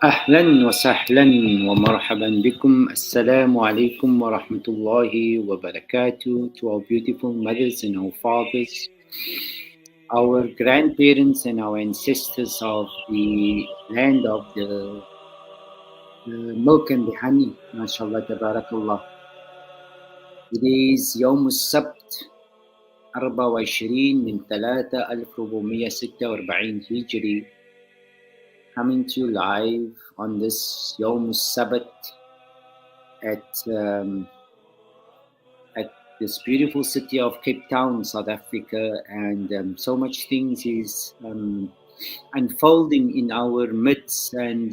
أهلا وسهلا ومرحبا بكم. Assalamu alaikum wa rahmatullahi wa barakatuh to our beautiful mothers and our fathers, our grandparents and our ancestors of the land of the milk and the honey. MashaAllah, tabarakallah. It is يوم السبت 24 من 3 1446 هجري, coming to you live on this Yawm Sabbath at this beautiful city of Cape Town, South Africa, and so much things is unfolding in our midst. And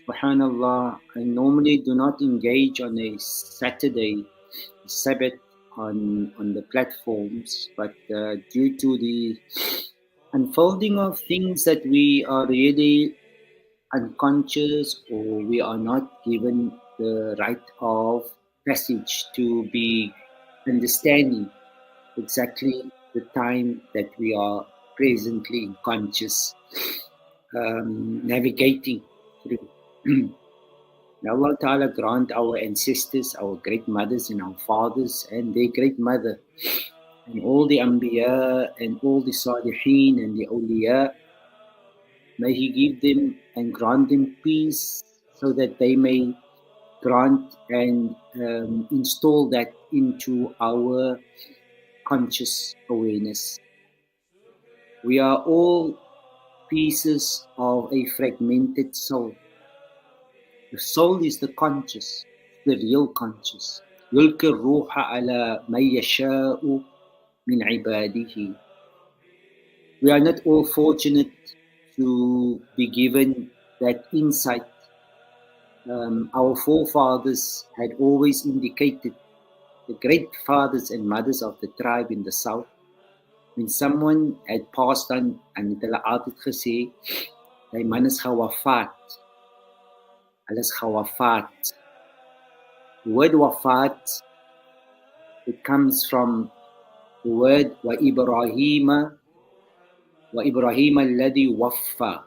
subhanallah, I normally do not engage on a Saturday, Sabbath, on the platforms, but due to the unfolding of things that we are really unconscious or we are not given the right of passage to be understanding exactly the time that we are presently conscious, navigating through. May Allah Ta'ala grant our ancestors, our great mothers and our fathers and their great mother and all the Anbiya and all the Salihin and the Awliya, may He give them and grant them peace so that they may grant and install that into our conscious awareness. We are all pieces of a fragmented soul. The soul is the conscious, the real conscious. يلقي الروح على من يشاء من عباده. We are not all fortunate to be given that insight. Our forefathers had always indicated, the great fathers and mothers of the tribe in the south, when someone had passed on en het hulle altyd gesê, die man is gewafaat. Hulle is gewafaat. The word wafaat, it comes from the word wa Ibrahima alladhi waffa.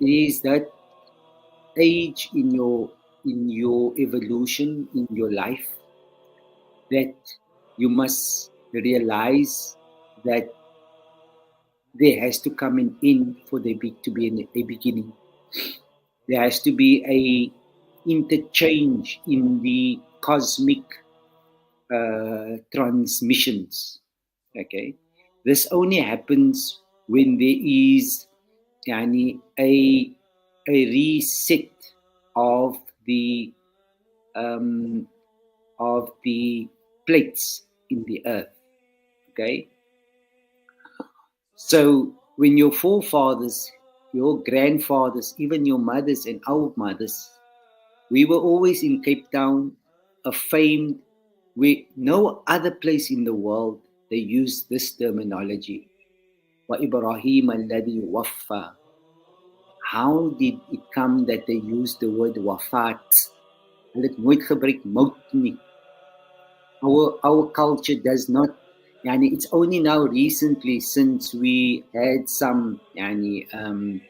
It is that age in your evolution, in your life, that you must realize that there has to come an end for there to be a beginning. There has to be a interchange in the cosmic transmissions. Okay, this only happens when there is a reset of the plates in the earth. Okay, so when your forefathers, your grandfathers, even your mothers and our mothers, we were always in Cape Town, a famed, where no other place in the world they use this terminology. Wa Ibrahim alladhi waffa. How did it come that they used the word wafaat? Hulle het nooit gebruik mout nie. Our culture does not, it's only now recently since we had some in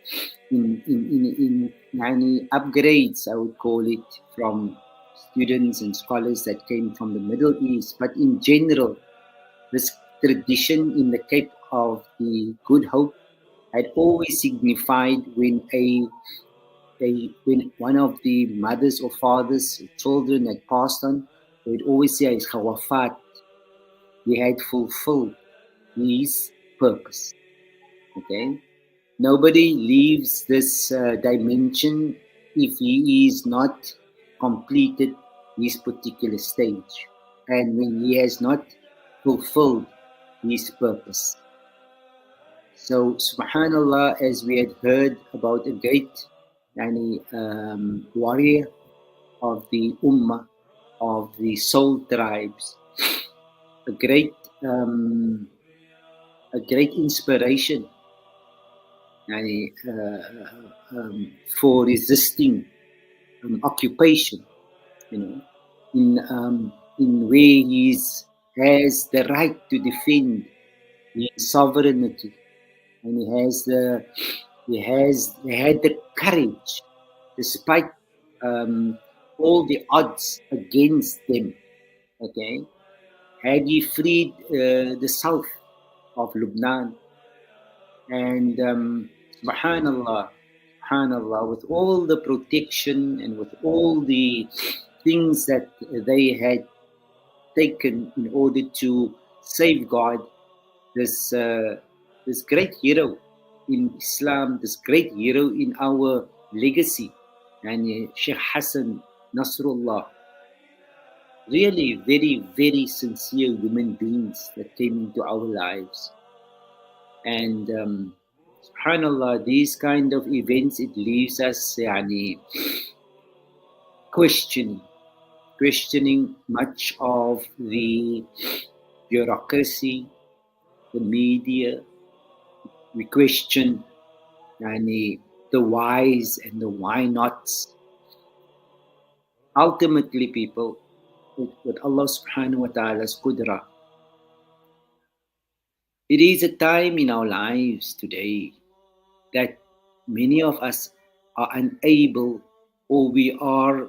upgrades, I would call it, from students and scholars that came from the Middle East. But in general, this tradition in the Cape of the Good Hope had always signified when when one of the mothers or fathers, children had passed on, they would always say, "Is khawafat." He had fulfilled his purpose. Okay, nobody leaves this dimension if he is not completed his particular stage, and when he has not fulfilled his purpose. So, subhanallah, as we had heard about a great warrior of the ummah, of the soul tribes, a great inspiration for resisting occupation, in where he has the right to defend his sovereignty, and he had the courage, despite all the odds against them. Okay, had he freed the south of Lebanon, and subhanallah, with all the protection and with all the things that they had taken in order to safeguard this great hero in Islam, this great hero in our legacy, and Sheikh Hassan Nasrullah. Really very, very sincere human beings that came into our lives. And subhanallah, these kind of events, it leaves us questioning much of the bureaucracy, the media, we question the whys and the why nots. Ultimately, people, with Allah subhanahu wa ta'ala's qudra, it is a time in our lives today that many of us are unable, or we are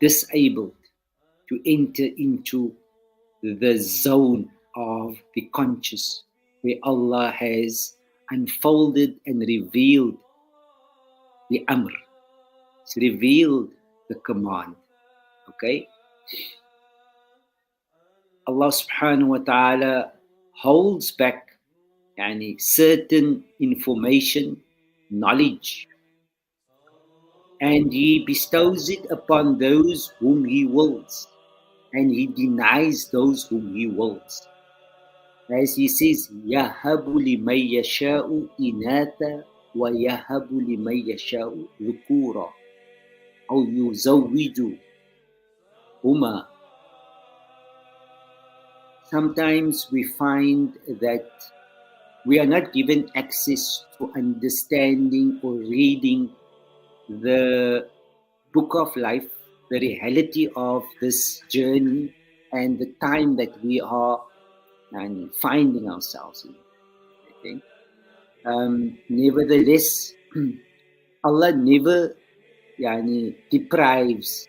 disabled to enter into the zone of the conscious, where Allah has unfolded and revealed the amr, it's revealed the command. Okay? Allah subhanahu wa ta'ala holds back certain information, knowledge, and He bestows it upon those whom He wills, and He denies those whom He wills. As He says, يَهَبُ لِمَن يَشَاءُ إِنَاثًا وَيَهَبُ لِمَن يَشَاءُ ذُكُورًا أو يزوجهما. Sometimes we find that we are not given access to understanding or reading the book of life, the reality of this journey and the time that we are finding ourselves in. Okay? Nevertheless, Allah never deprives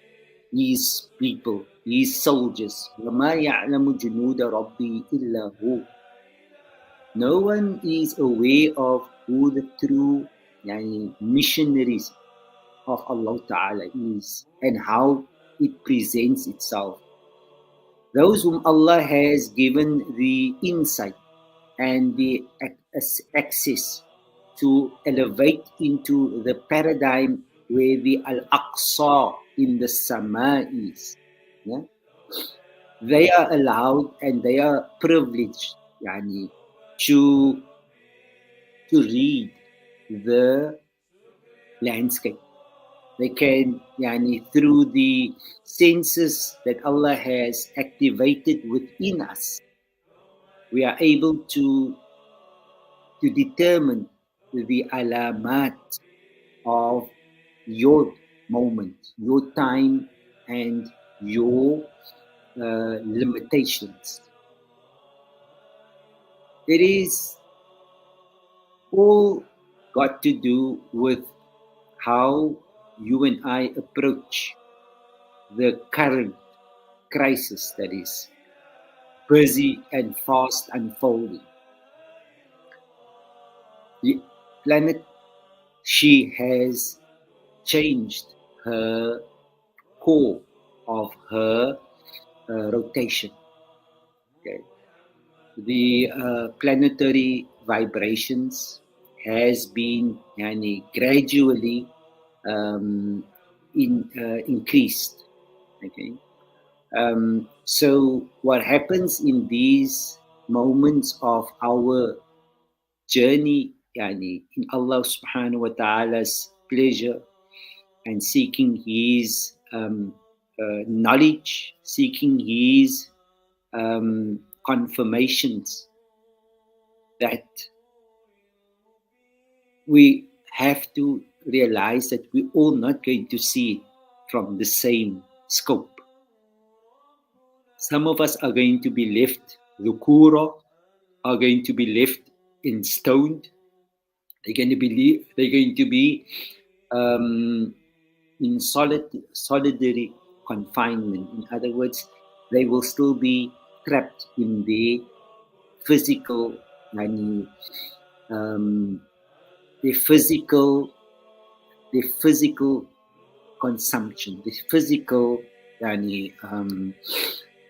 His people, His soldiers. وَمَا يَعْلَمُ جُنُودَ رَبِّي إِلَّا هُوَ. No one is aware of who the true missionaries of Allah Ta'ala is and how it presents itself. Those whom Allah has given the insight and the access to elevate into the paradigm where the Al-Aqsa in the Sama is. Yeah? They are allowed and they are privileged to read the landscape. They can, through the senses that Allah has activated within us, we are able to determine the alamat of your moment, your time, and your limitations. It is all got to do with how you and I approach the current crisis that is busy and fast unfolding. The planet, she has changed her core of her rotation. Okay. The planetary vibrations has been gradually increased. Okay. So what happens in these moments of our journey in Allah subhanahu wa ta'ala's pleasure and seeking His knowledge, seeking His confirmations, that we have to realize that we're all not going to see it from the same scope. Some of us are going to be left dhukura, are going to be left enstoned. They're going to be in solitary confinement. In other words, they will still be trapped in their physical consumption, the physical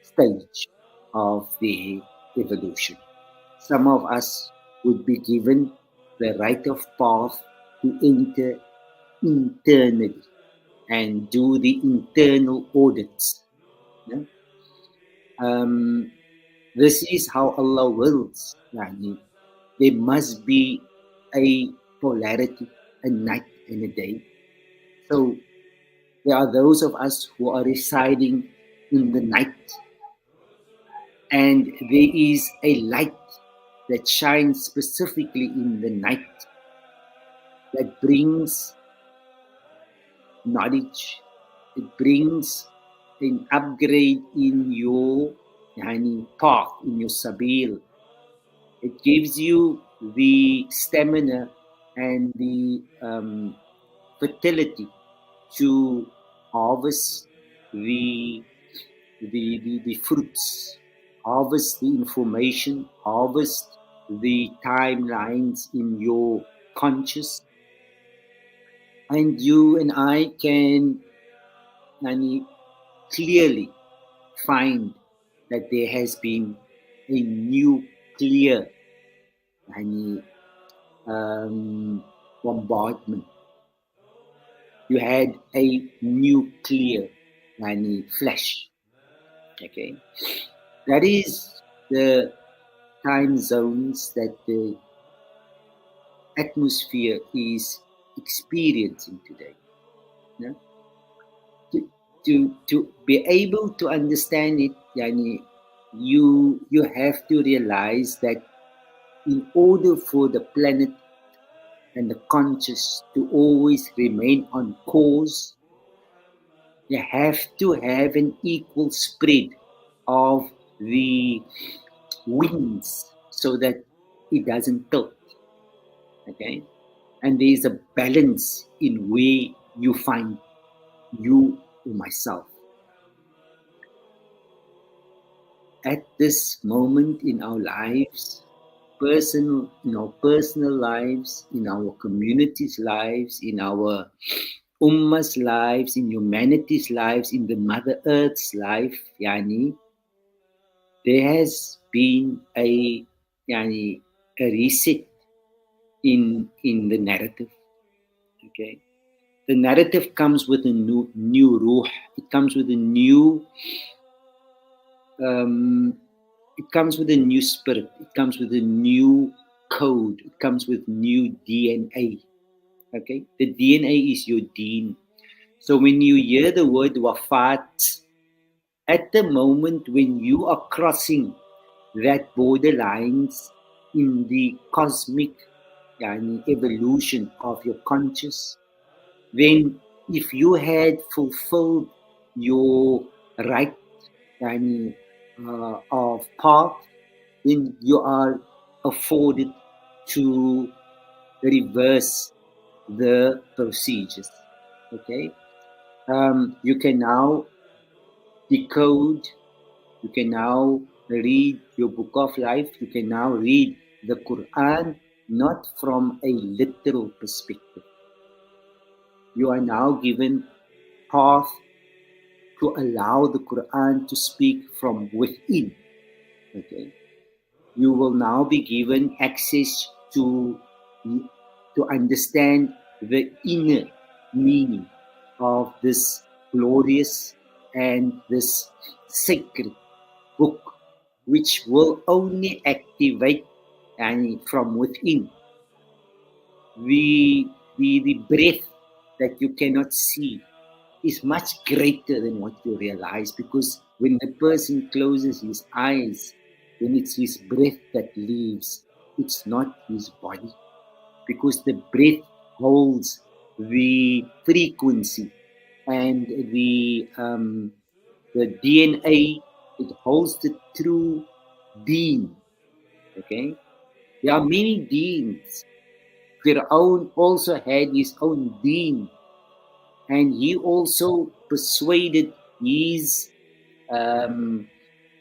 stage of the evolution. Some of us would be given the right of path to enter internally and do the internal audits. Yeah? This is how Allah wills. There must be a polarity, a night and a day. So there are those of us who are residing in the night, and there is a light that shines specifically in the night, that brings knowledge, it brings an upgrade in your path, in your sabil. It gives you the stamina and the fertility to harvest the, the fruits, harvest the information, harvest the timelines in your conscious, and you and I can clearly find that there has been a new clear bombardment. You had a nuclear flash. Okay, that is the time zones that the atmosphere is experiencing today. Yeah? To be able to understand it, you have to realize that in order for the planet and the conscious to always remain on course, you have to have an equal spread of the winds so that it doesn't tilt. Okay, and there is a balance in where you find you or myself at this moment in our lives, in our personal lives, in our communities' lives, in our ummah's lives, in humanity's lives, in the Mother Earth's life. There has been a reset in the narrative. Okay, the narrative comes with a new ruh. It comes with a new it comes with a new spirit. It comes with a new code. It comes with new DNA. Okay, the DNA is your deen. So when you hear the word wafaat, at the moment when you are crossing that borderlines in the cosmic evolution of your conscious, then if you had fulfilled your right of path, then you are afforded to reverse the procedures. Okay, you can now decode, you can now read your book of life, you can now read the Quran not from a literal perspective. You are now given path to allow the Quran to speak from within. Okay, you will now be given access to understand the inner meaning of this glorious and this sacred book, which will only activate from within the breath that you cannot see is much greater than what you realize, because when the person closes his eyes, then it's his breath that leaves. It's not his body, because the breath holds the frequency and the DNA. It holds the true being. Okay, there are many beings. Fir'aun also had his own being, and he also persuaded his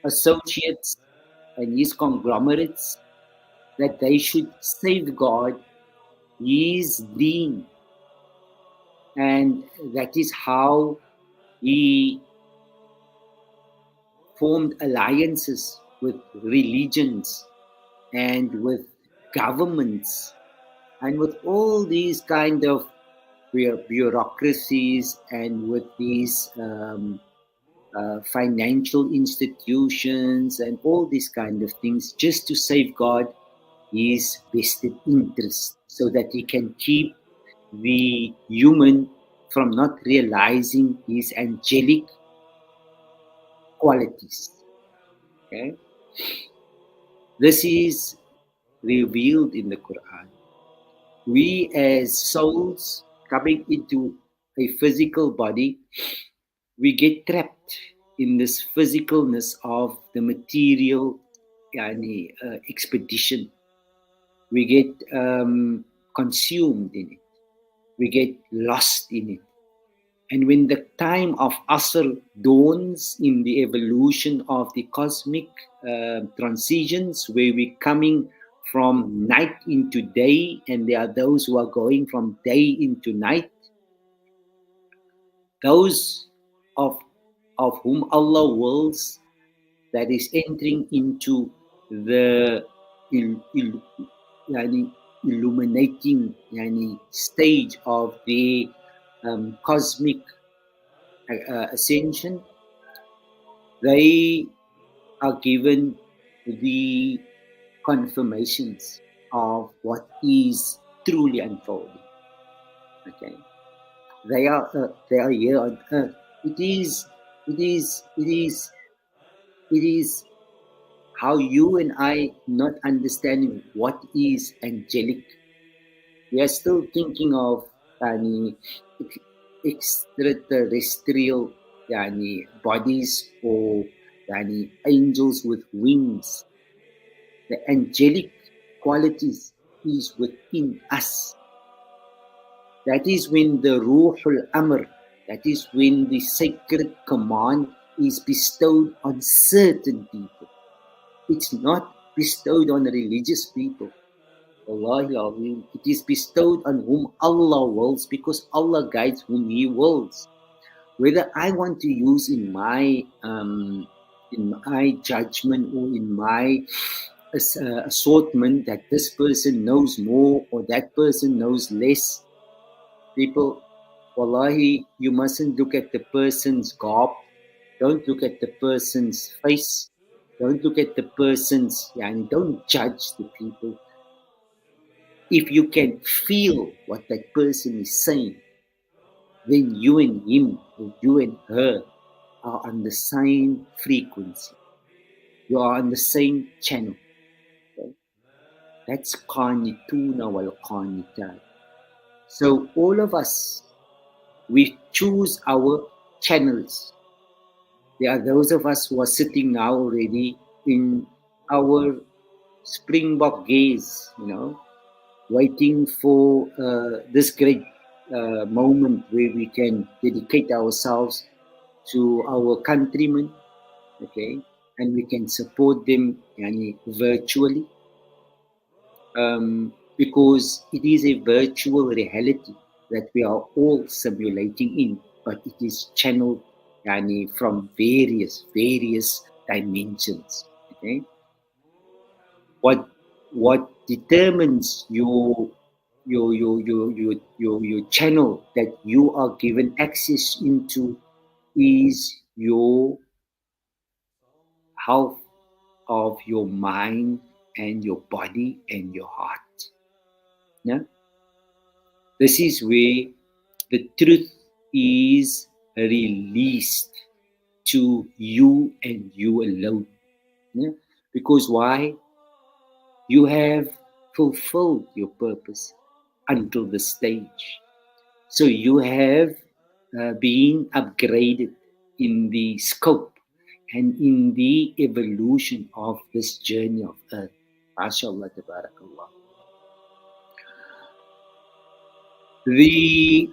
associates and his conglomerates that they should safeguard his deen, and that is how he formed alliances with religions and with governments and with all these kind of bureaucracies and with these financial institutions and all these kind of things, just to safeguard his vested interest so that he can keep the human from not realizing his angelic qualities. Okay, this is revealed in the Quran. We as souls coming into a physical body, we get trapped in this physicalness of the material expedition. We get consumed in it. We get lost in it. And when the time of Asr dawns in the evolution of the cosmic transitions, where we're coming from night into day, and there are those who are going from day into night, those of whom Allah wills that is entering into the illuminating stage of the cosmic ascension, they are given the confirmations of what is truly unfolding. Okay, they are here on earth. It is how you and I not understanding what is angelic. We are still thinking of extraterrestrial bodies or angels with wings. The angelic qualities is within us. That is when the Ruhul Amr, that is when the sacred command is bestowed on certain people. It's not bestowed on religious people. Wallahi, it is bestowed on whom Allah wills, because Allah guides whom He wills. Whether I want to use in my judgment or in my assortment that this person knows more or that person knows less, people, wallahi, you mustn't look at the person's garb. Don't look at the person's face. Don't look at the person's, don't judge the people. If you can feel what that person is saying, then you and him or you and her are on the same frequency. You are on the same channel. Okay? That's qanituna wal qanitat. So all of us, we choose our channels. There are those of us who are sitting now already in our Springbok gaze, waiting for this great moment where we can dedicate ourselves to our countrymen, okay, and we can support them virtually, because it is a virtual reality that we are all simulating in, but it is channeled from various dimensions. Okay, what determines your channel that you are given access into is your health of your mind and your body and your heart. Yeah? This is where the truth is released to you and you alone. Yeah? Because why? You have fulfilled your purpose until the stage. So you have been upgraded in the scope and in the evolution of this journey of earth. MashaAllah, tabarakallah. The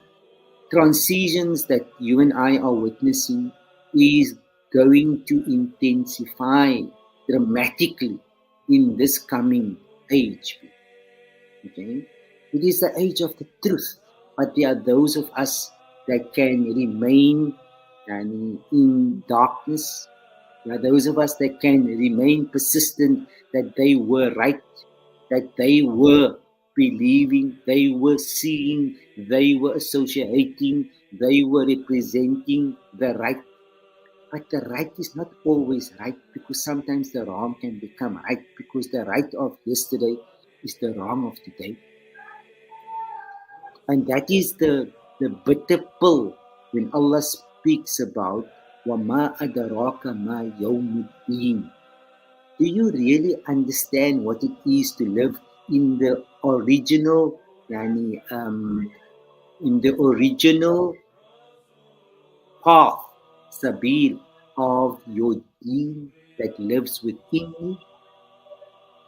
transitions that you and I are witnessing is going to intensify dramatically in this coming age. Okay? It is the age of the truth, but there are those of us that can remain in darkness. There are those of us that can remain persistent that they were right, that they were believing, they were seeing, they were associating, they were representing the right. But the right is not always right, because sometimes the wrong can become right, because the right of yesterday is the wrong of today. And that is the bitter pill when Allah speaks about وَمَا أَدَرَاكَ مَا يَوْمُ الدِّينِ. Do you really understand what it is to live in the original, yani, in the original path, sabil of your deen that lives within you?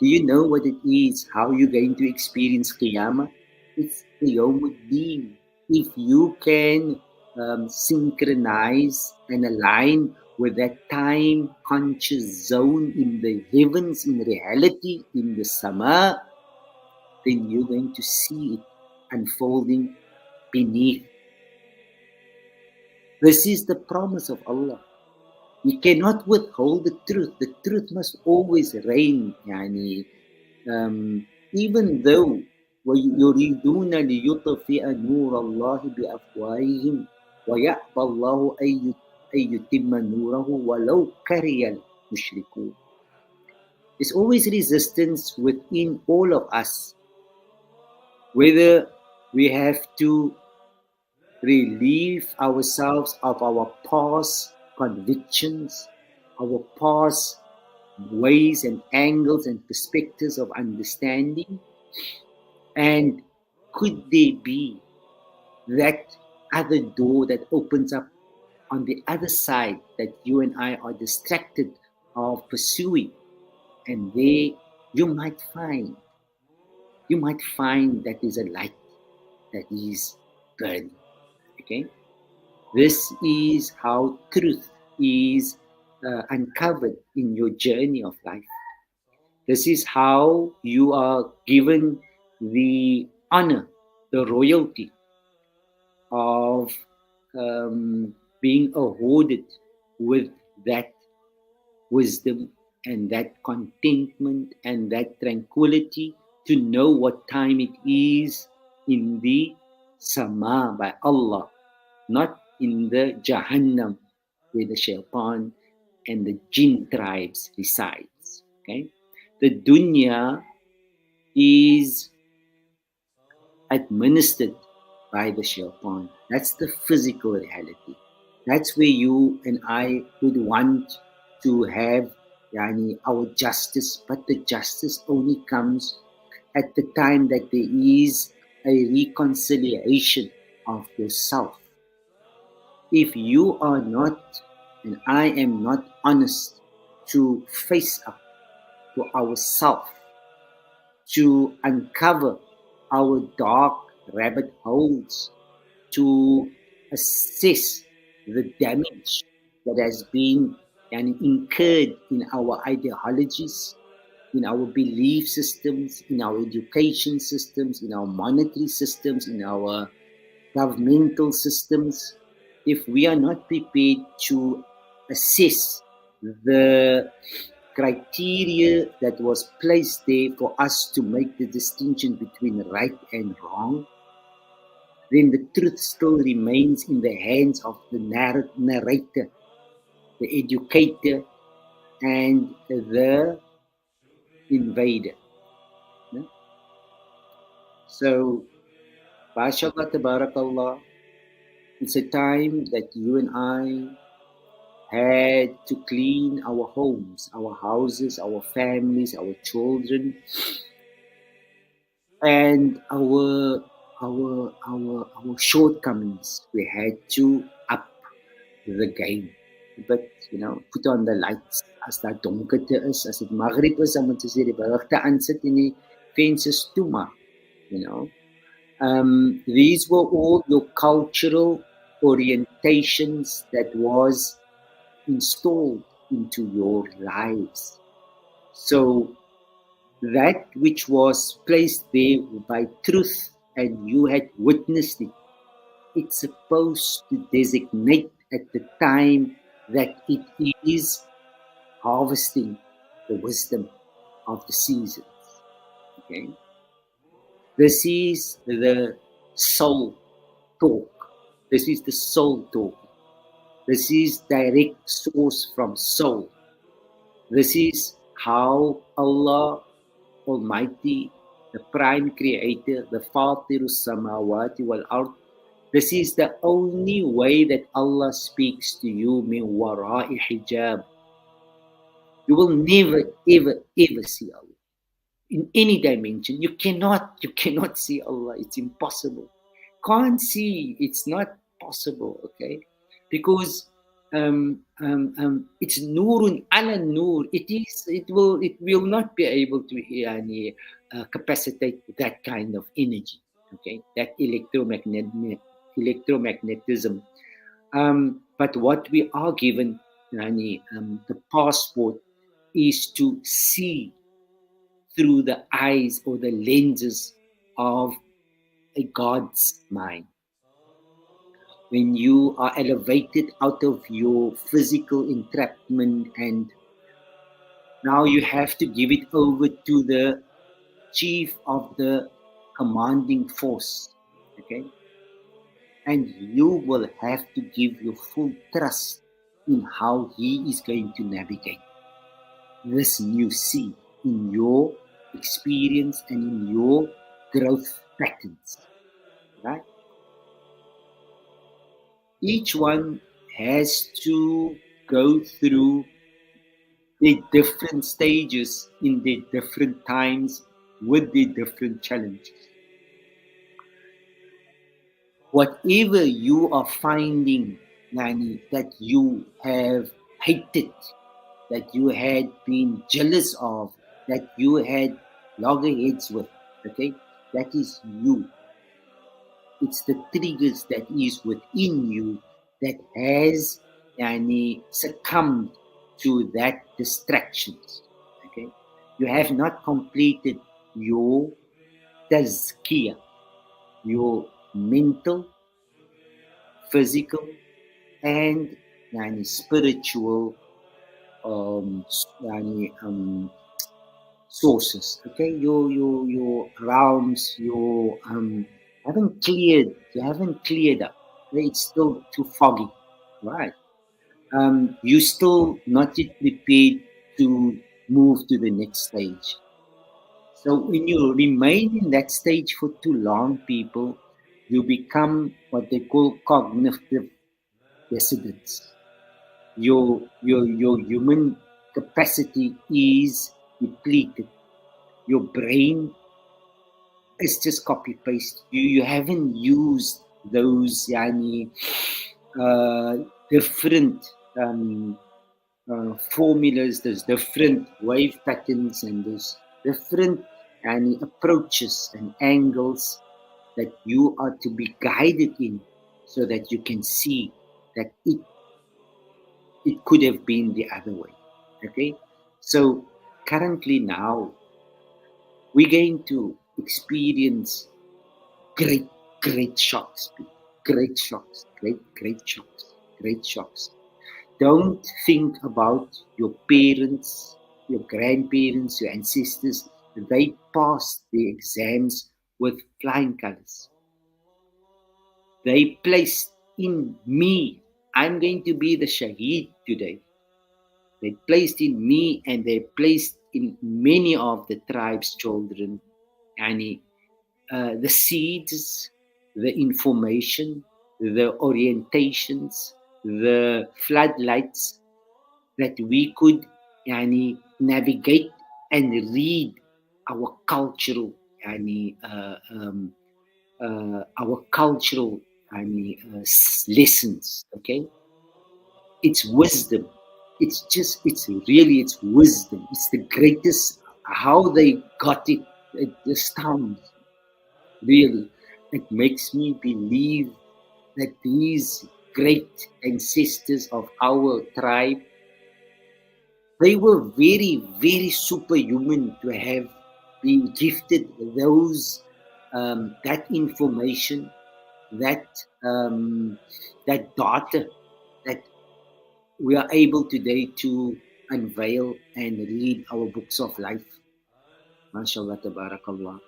Do you know what it is? How you're going to experience Qiyamah? It's Yawmuddin. If you can synchronize and align with that time conscious zone in the heavens, in reality, in the sama, then you're going to see it unfolding beneath. This is the promise of Allah. You cannot withhold the truth. The truth must always reign. Yani, even though ويريدون ليطفئ نور الله بأفواههم ويأبى الله أن يتم نوره ولو كره المشركون. There's always resistance within all of us, whether we have to relieve ourselves of our past convictions, our past ways and angles and perspectives of understanding. And could there be that other door that opens up on the other side that you and I are distracted of pursuing? And there you might find that is a light that is burning. Okay? This is how truth is uncovered in your journey of life. This is how you are given the honor, the royalty of being awarded with that wisdom and that contentment and that tranquility to know what time it is in the sama by Allah, not in the Jahannam where the shaitan and the jinn tribes resides. Okay, the dunya is administered by the shaitan. That's the physical reality. That's where you and I would want to have our justice, but the justice only comes at the time that there is a reconciliation of yourself. If you are not, and I am not honest to face up to ourselves, to uncover our dark rabbit holes, to assess the damage that has been incurred in our ideologies, in our belief systems, in our education systems, in our monetary systems, in our governmental systems. If we are not prepared to assess the criteria that was placed there for us to make the distinction between right and wrong, then the truth still remains in the hands of the narrator, the educator, and the invader. So, mashallah, tabarakallah, it's a time that you and I had to clean our homes, our houses, our families, our children, and our shortcomings. We had to up the game. But put on the lights. As daar donkerte is, as dit Maghrib is, dan moet jy die berigte aansit en die vensters toemaak. These were all your cultural orientations that was installed into your lives. So that which was placed there by truth and you had witnessed it, it's supposed to designate at the time that it is harvesting the wisdom of the seasons. Okay? This is the soul talk. This is the soul talk. This is direct source from soul. This is how Allah Almighty, the prime creator, the Fatirus Samawati wal Ard, this is the only way that Allah speaks to you min wara'i hijab. You will never, ever, ever see Allah in any dimension. You cannot see Allah. It's impossible. Can't see. It's not possible. Okay, because it's nurun ala nur. It is. It will. It will not be able to capacitate that kind of energy. Okay, that electromagnetism. But what we are given, the passport, is to see through the eyes or the lenses of a God's mind. When you are elevated out of your physical entrapment, and now you have to give it over to the chief of the commanding force, okay? And you will have to give your full trust in how he is going to navigate this new sea in your experience and in your growth patterns, right? Each one has to go through the different stages in the different times with the different challenges. Whatever you are finding, Nani, that you have hated, that you had been jealous of, that you had loggerheads with, okay, that is you. It's the triggers that is within you that has succumbed to that distractions. Okay, you have not completed your tazkiyah, your mental, physical, and spiritual sources. Okay, your realms, your you haven't cleared up. Okay? It's still too foggy, right? You still not yet prepared to move to the next stage. So when you remain in that stage for too long, people, you become what they call cognitive dissidents. Your human capacity is depleted. Your brain is just copy paste. You haven't used those different formulas, there's different wave patterns, and there's different approaches and angles that you are to be guided in, so that you can see that it could have been the other way. Okay, so currently now we're going to experience great shocks, people. Great shocks, great shocks, great shocks. Don't think about your parents, your grandparents, your ancestors. They passed the exams with flying colors. They placed in me, I'm going to be the Shaheed today. They placed in me, and they placed in many of the tribe's children, and the seeds, the information, the orientations, the floodlights that we could navigate and read our cultural our cultural lessons. Okay, it's wisdom. It's wisdom. It's the greatest. How they got it, it astounds. Really, it makes me believe that these great ancestors of our tribe, they were very, very superhuman to have been gifted those that information, that that data that we are able today to unveil and read our books of life. MashaAllah, tabarakallah.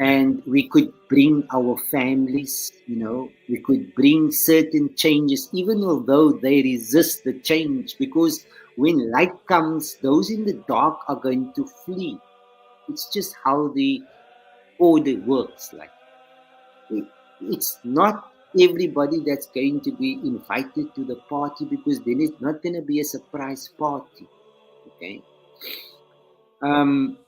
And we could bring our families, we could bring certain changes, even although they resist the change, because when light comes, those in the dark are going to flee. It's just how the order works. Like, it's not everybody that's going to be invited to the party, because then it's not going to be a surprise party. Okay.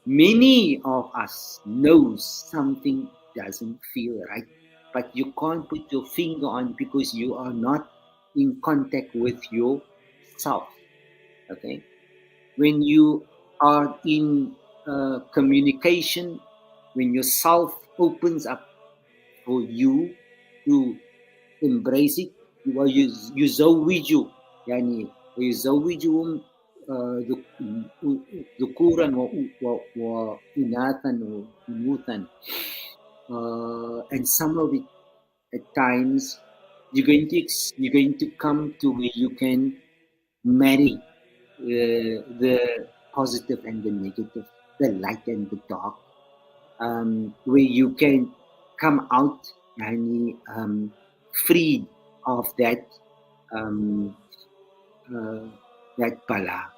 Many of us knows something doesn't feel right, but you can't put your finger on because you are not in contact with yourself. Okay. When you are in communication, when yourself opens up for you to embrace it, يزوج يعني ويزوجهم ذكورا وإناثا وأنوثا, and some of it at times you're going to come to where you can marry the positive and the negative, the light and the dark, where you can come out yani, freed of that um, uh, that bala.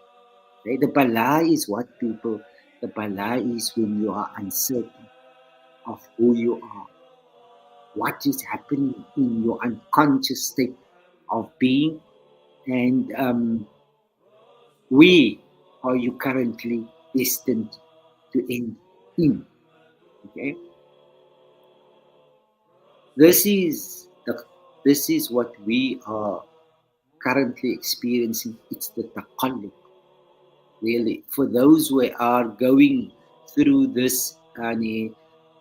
Right? The bala is what people. The bala is when you are uncertain of who you are, what is happening in your unconscious state of being, and where are you currently destined to end in. Okay, this is the this is what we are currently experiencing. It's the taqallub, really, for those who are going through this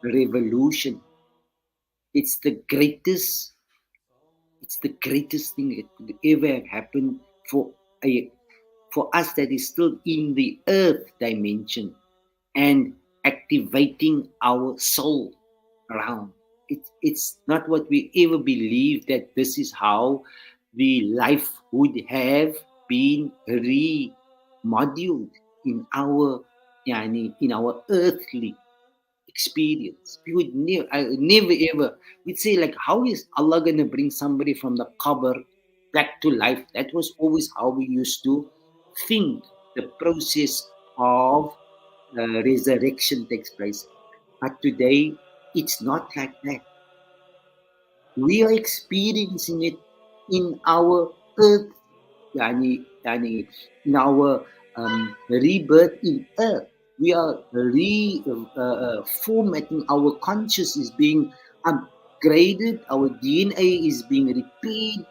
revolution. It's the greatest. It's the greatest thing that could ever have happened for a for us that is still in the earth dimension and activating our soul around. It's not what we ever believed that this is how the life would have been remoduled in our in our earthly experience. We would never ever, we'd say like, how is Allah gonna bring somebody from the qabr back to life? That was always how we used to think the process of resurrection takes place. But today, it's not like that. We are experiencing it in our earth, in our rebirth in earth. We are formatting our consciousness, is being upgraded, our DNA is being repaired.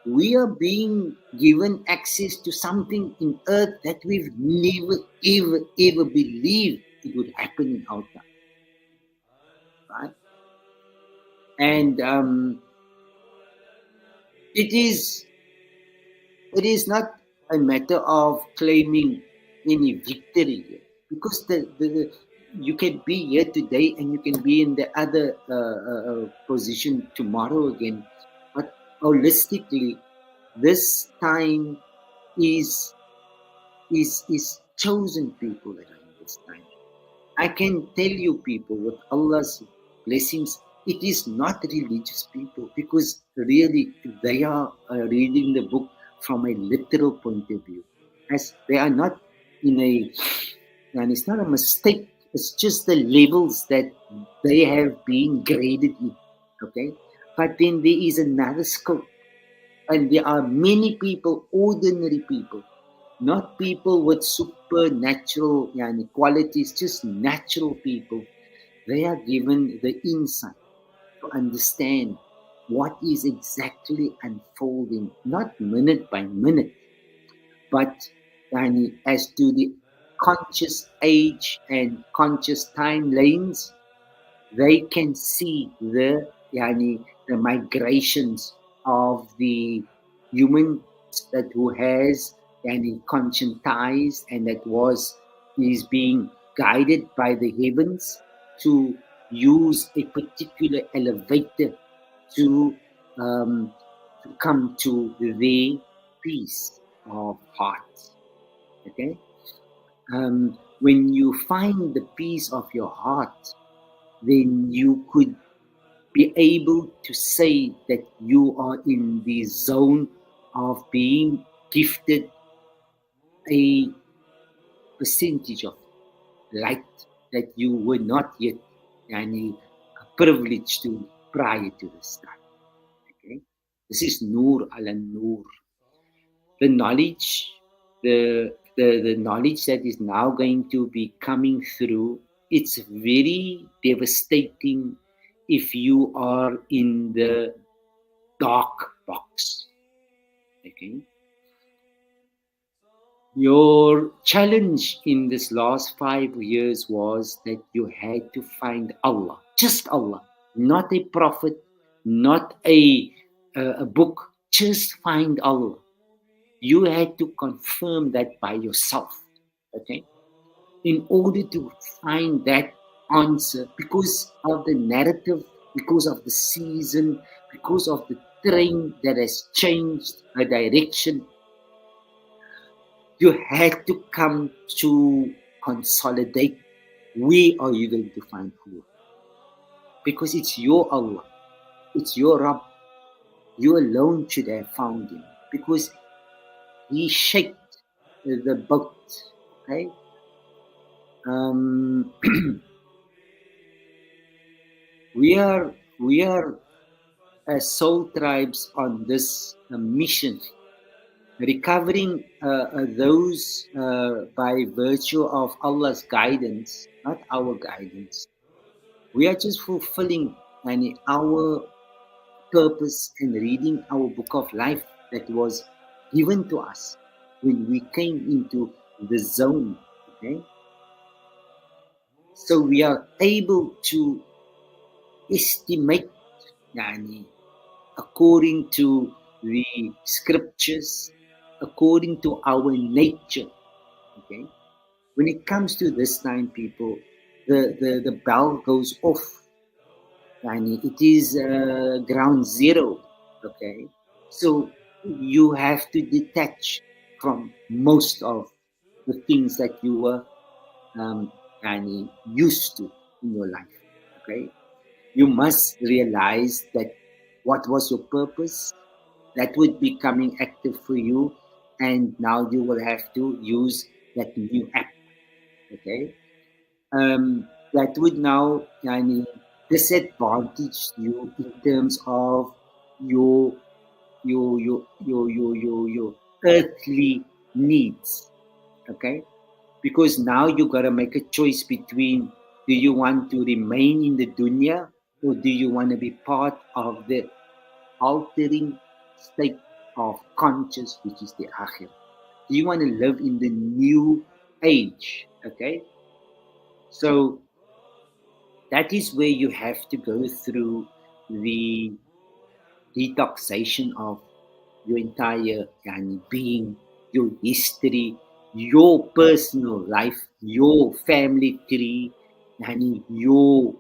We are being given access to something in earth that we've never, ever, ever believed it would happen in our time. Right? And it is not a matter of claiming any victory here, because you can be here today and you can be in the other position tomorrow again. But holistically, this time is chosen people that are in this time. I can tell you, people, with Allah's blessings, it is not religious people, because really they are reading the book from a literal point of view, as they are not in a, and it's not a mistake. It's just the levels that they have been graded in. Okay, but then there is another scope, and there are many people, ordinary people, not people with supernatural qualities, just natural people. They are given the insight to understand what is exactly unfolding, not minute by minute, but as to the conscious age and conscious time lanes. They can see the migrations of the human that who has conscientized, and that is being guided by the heavens to use a particular elevator to um, to come to the peace of heart. Okay, when you find the peace of your heart, then you could be able to say that you are in the zone of being gifted a percentage of light that you were not yet privileged to prior to this time. Okay? This is Nur ala Nur. The knowledge, the the knowledge that is now going to be coming through, it's very devastating if you are in the dark box. Okay. Your challenge in this last 5 years was that you had to find Allah, just Allah, not a prophet, not a book, just find Allah. You had to confirm that by yourself, okay? In order to find that answer, because of the narrative, because of the season, because of the train that has changed a direction, you had to come to consolidate. Where are you going to find Allah? Because it's your Allah, it's your Rabb. You alone should have found him, because he shaped the boat. Okay. We are as soul tribes on this mission, recovering those by virtue of Allah's guidance, not our guidance. We are just fulfilling our purpose and reading our book of life that was given to us when we came into the zone. Okay, so we are able to estimate, according to the scriptures, according to our nature. Okay, when it comes to this time, people, the bell goes off. It is ground zero. Okay, so you have to detach from most of the things that you were used to in your life. Okay, you must realize that what was your purpose, that would be coming active for you, and now you will have to use that new app. Okay, that would now disadvantage you in terms of your your earthly needs. Okay, because now you got to make a choice between, do you want to remain in the dunya, or do you want to be part of the altering state of conscious, which is the akhir? Do you want to live in the new age? Okay, so that is where you have to go through the detoxation of your entire being, your history, your personal life, your family tree, your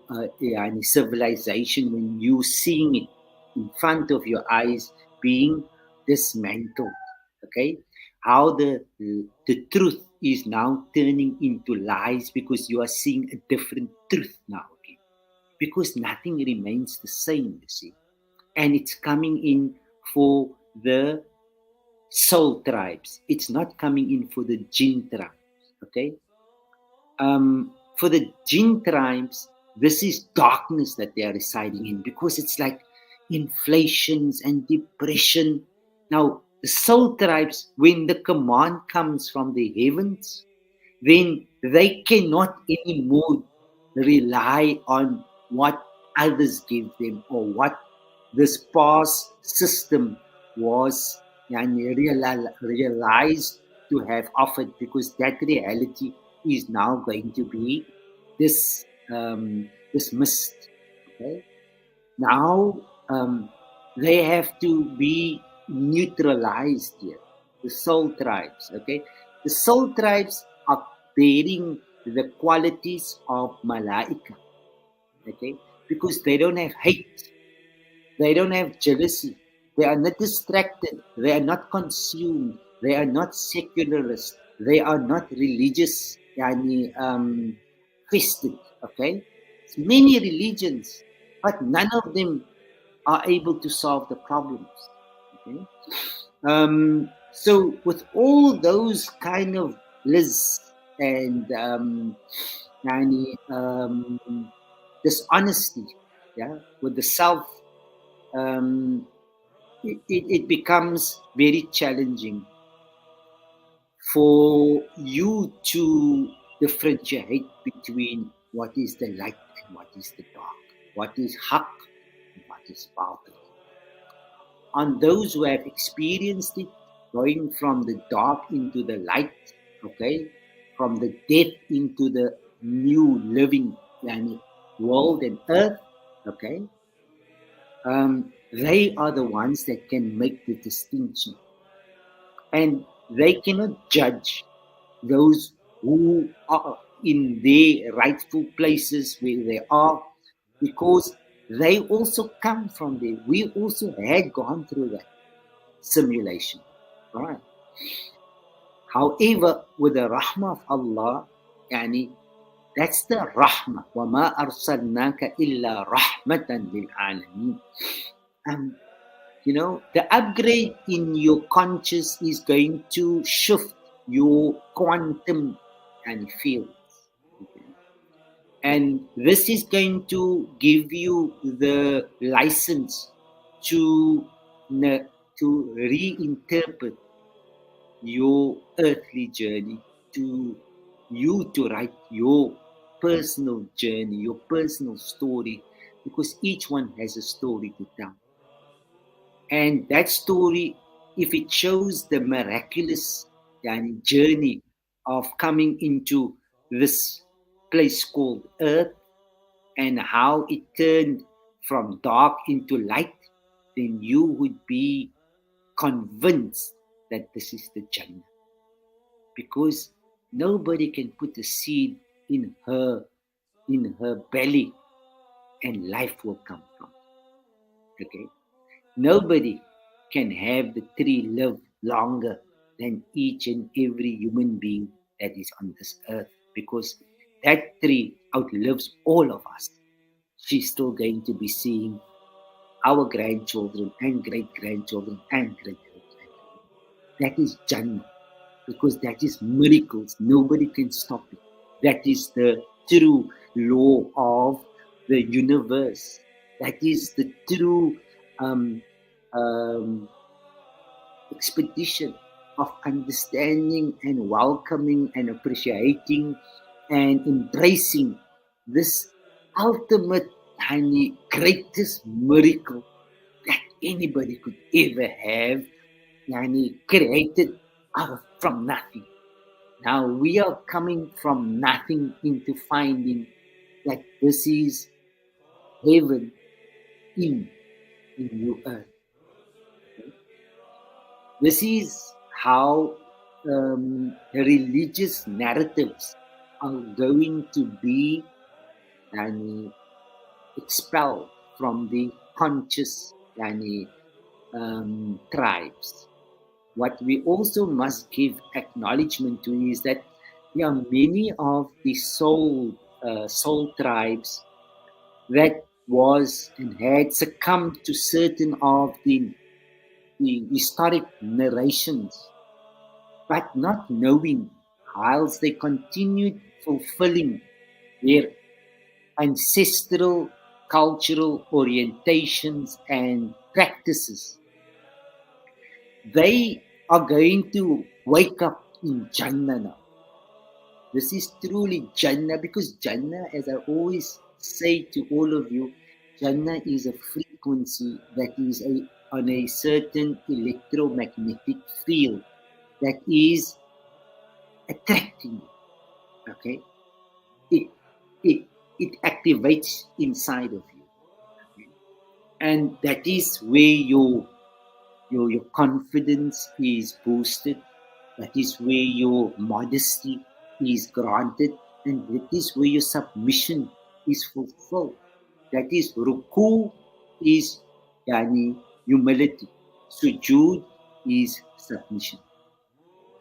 civilization, when you seeing it in front of your eyes being dismantled. Okay, how the truth is now turning into lies, because you are seeing a different truth now again, because nothing remains the same, you see. And it's coming in for the soul tribes. It's not coming in for the jinn tribes. Okay. For the jinn tribes, this is darkness that they are residing in, because it's like inflations and depression. Now, the soul tribes, when the command comes from the heavens, then they cannot anymore rely on what others give them, or what this past system was realized to have offered, because that reality is now going to be dismissed. Okay? Now they have to be neutralized here. The soul tribes, okay? The soul tribes are bearing the qualities of malaika, okay? Because they don't have hate, they don't have jealousy, they are not distracted, they are not consumed, they are not secularist, they are not religious, fisted, okay? It's many religions, but none of them are able to solve the problems. Okay? So with all those kind of lists and dishonesty, yeah, with the self, it becomes very challenging for you to differentiate between what is the light and what is the dark, what is haq and what is batil. On those who have experienced it, going from the dark into the light, okay, from the death into the new living world and earth, okay, they are the ones that can make the distinction. And they cannot judge those who are in their rightful places where they are, because they also come from there. We also had gone through that simulation, right? However, with the rahmah of Allah, that's the rahmah. وَمَا أَرْسَلْنَاكَ إِلَّا رَحْمَةً لِلْعَالَمِينَ. The upgrade in your conscious is going to shift your quantum fields. Okay? And this is going to give you the license to reinterpret your earthly journey, to write your personal journey, your personal story, because each one has a story to tell. And that story, if it shows the miraculous journey of coming into this place called earth and how it turned from dark into light, then you would be convinced that this is the Jannah. Because nobody can put a seed in her belly and life will come from it. Okay? Nobody can have the tree live longer than each and every human being that is on this earth, because that tree outlives all of us. She's still going to be seeing our grandchildren and great-grandchildren and great-great-grandchildren. That is Jannah, because that is miracles. Nobody can stop it. That is the true law of the universe. That is the true expedition of understanding and welcoming and appreciating and embracing this ultimate and greatest miracle that anybody could ever have created from nothing. Now we are coming from nothing into finding that this is heaven in new earth. This is how religious narratives are going to be expelled from the conscious tribes. What we also must give acknowledgement to is that there are many of the soul tribes that was and had succumbed to certain of the historic narrations, but not knowing, whilst they continued fulfilling their ancestral cultural orientations and practices, they are going to wake up in Jannah now. This is truly Jannah, because Jannah, as I always say to all of you, Jannah is a frequency that is on a certain electromagnetic field that is attracting you. Okay, it activates inside of you, okay? And that is where your confidence is boosted. That is where your modesty is granted, and that is where your submission is fulfilled. That is ruku is humility. Sujood is submission.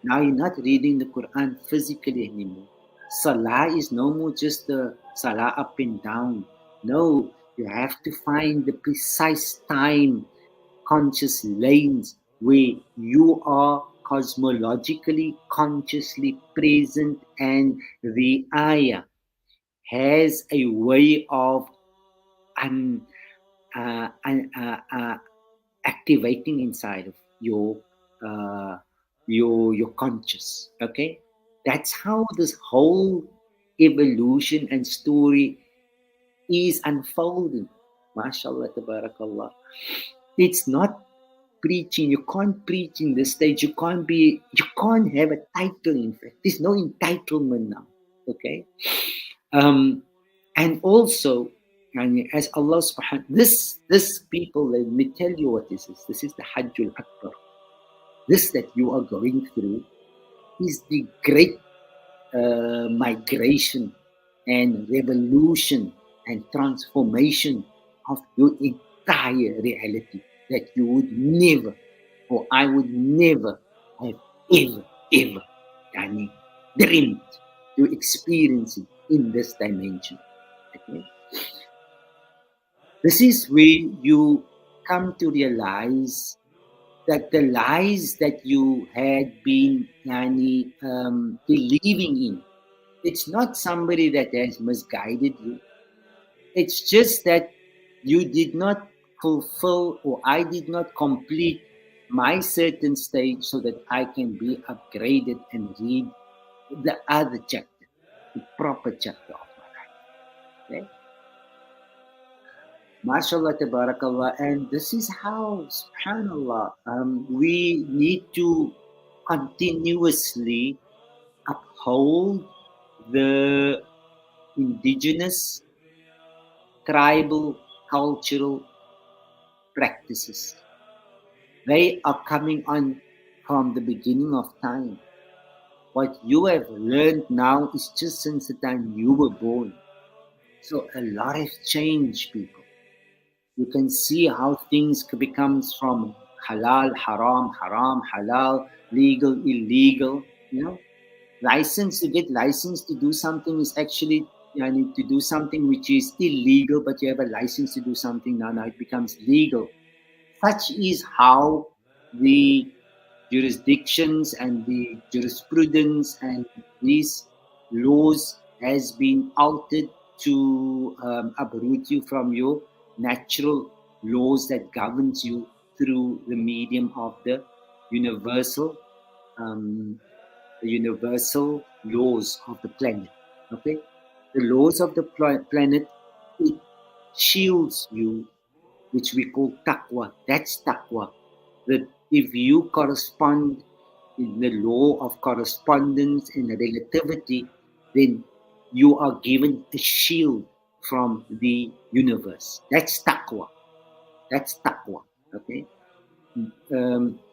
Now you're not reading the Quran physically anymore. Salah is no more just the salah up and down. No, you have to find the precise time, conscious lanes where you are cosmologically, consciously present, and the ayah has a way of activating inside of your your conscious. Okay, that's how this whole evolution and story is unfolding. MashaAllah, tabarakallah. It's not preaching. You can't preach in this stage. You can't have a title. In fact, there's no entitlement now. Okay. Um, and also, and as Allah subhanahu, this people, let me tell you what this is. This is the Hajjul Akbar. This that you are going through is the great migration and revolution and transformation of your entire reality that you would never, or I would never have ever, yani, dreamed to experience it in this dimension. Okay? This is where you come to realize that the lies that you had been believing in, it's not somebody that has misguided you. It's just that you did not fulfill, or I did not complete my certain stage so that I can be upgraded and read the other chapter, the proper chapter of my life. Okay? MashaAllah, tabarakallah. And this is how, subhanAllah, we need to continuously uphold the indigenous, tribal, cultural practices. They are coming on from the beginning of time. What you have learned now is just since the time you were born. So a lot has changed, people. You can see how things becomes from halal, haram, haram, halal, legal, illegal. You know, license to get license to do something is actually to do something which is illegal, but you have a license to do something now it becomes legal. Such is how the jurisdictions and the jurisprudence and these laws has been altered to uproot you from your natural laws that governs you through the medium of the universal um, laws of the planet. Okay, the laws of the planet, it shields you, which we call taqwa. That's taqwa. That if you correspond in the law of correspondence and relativity, then you are given a shield from the universe. That's taqwa. That's taqwa. Okay.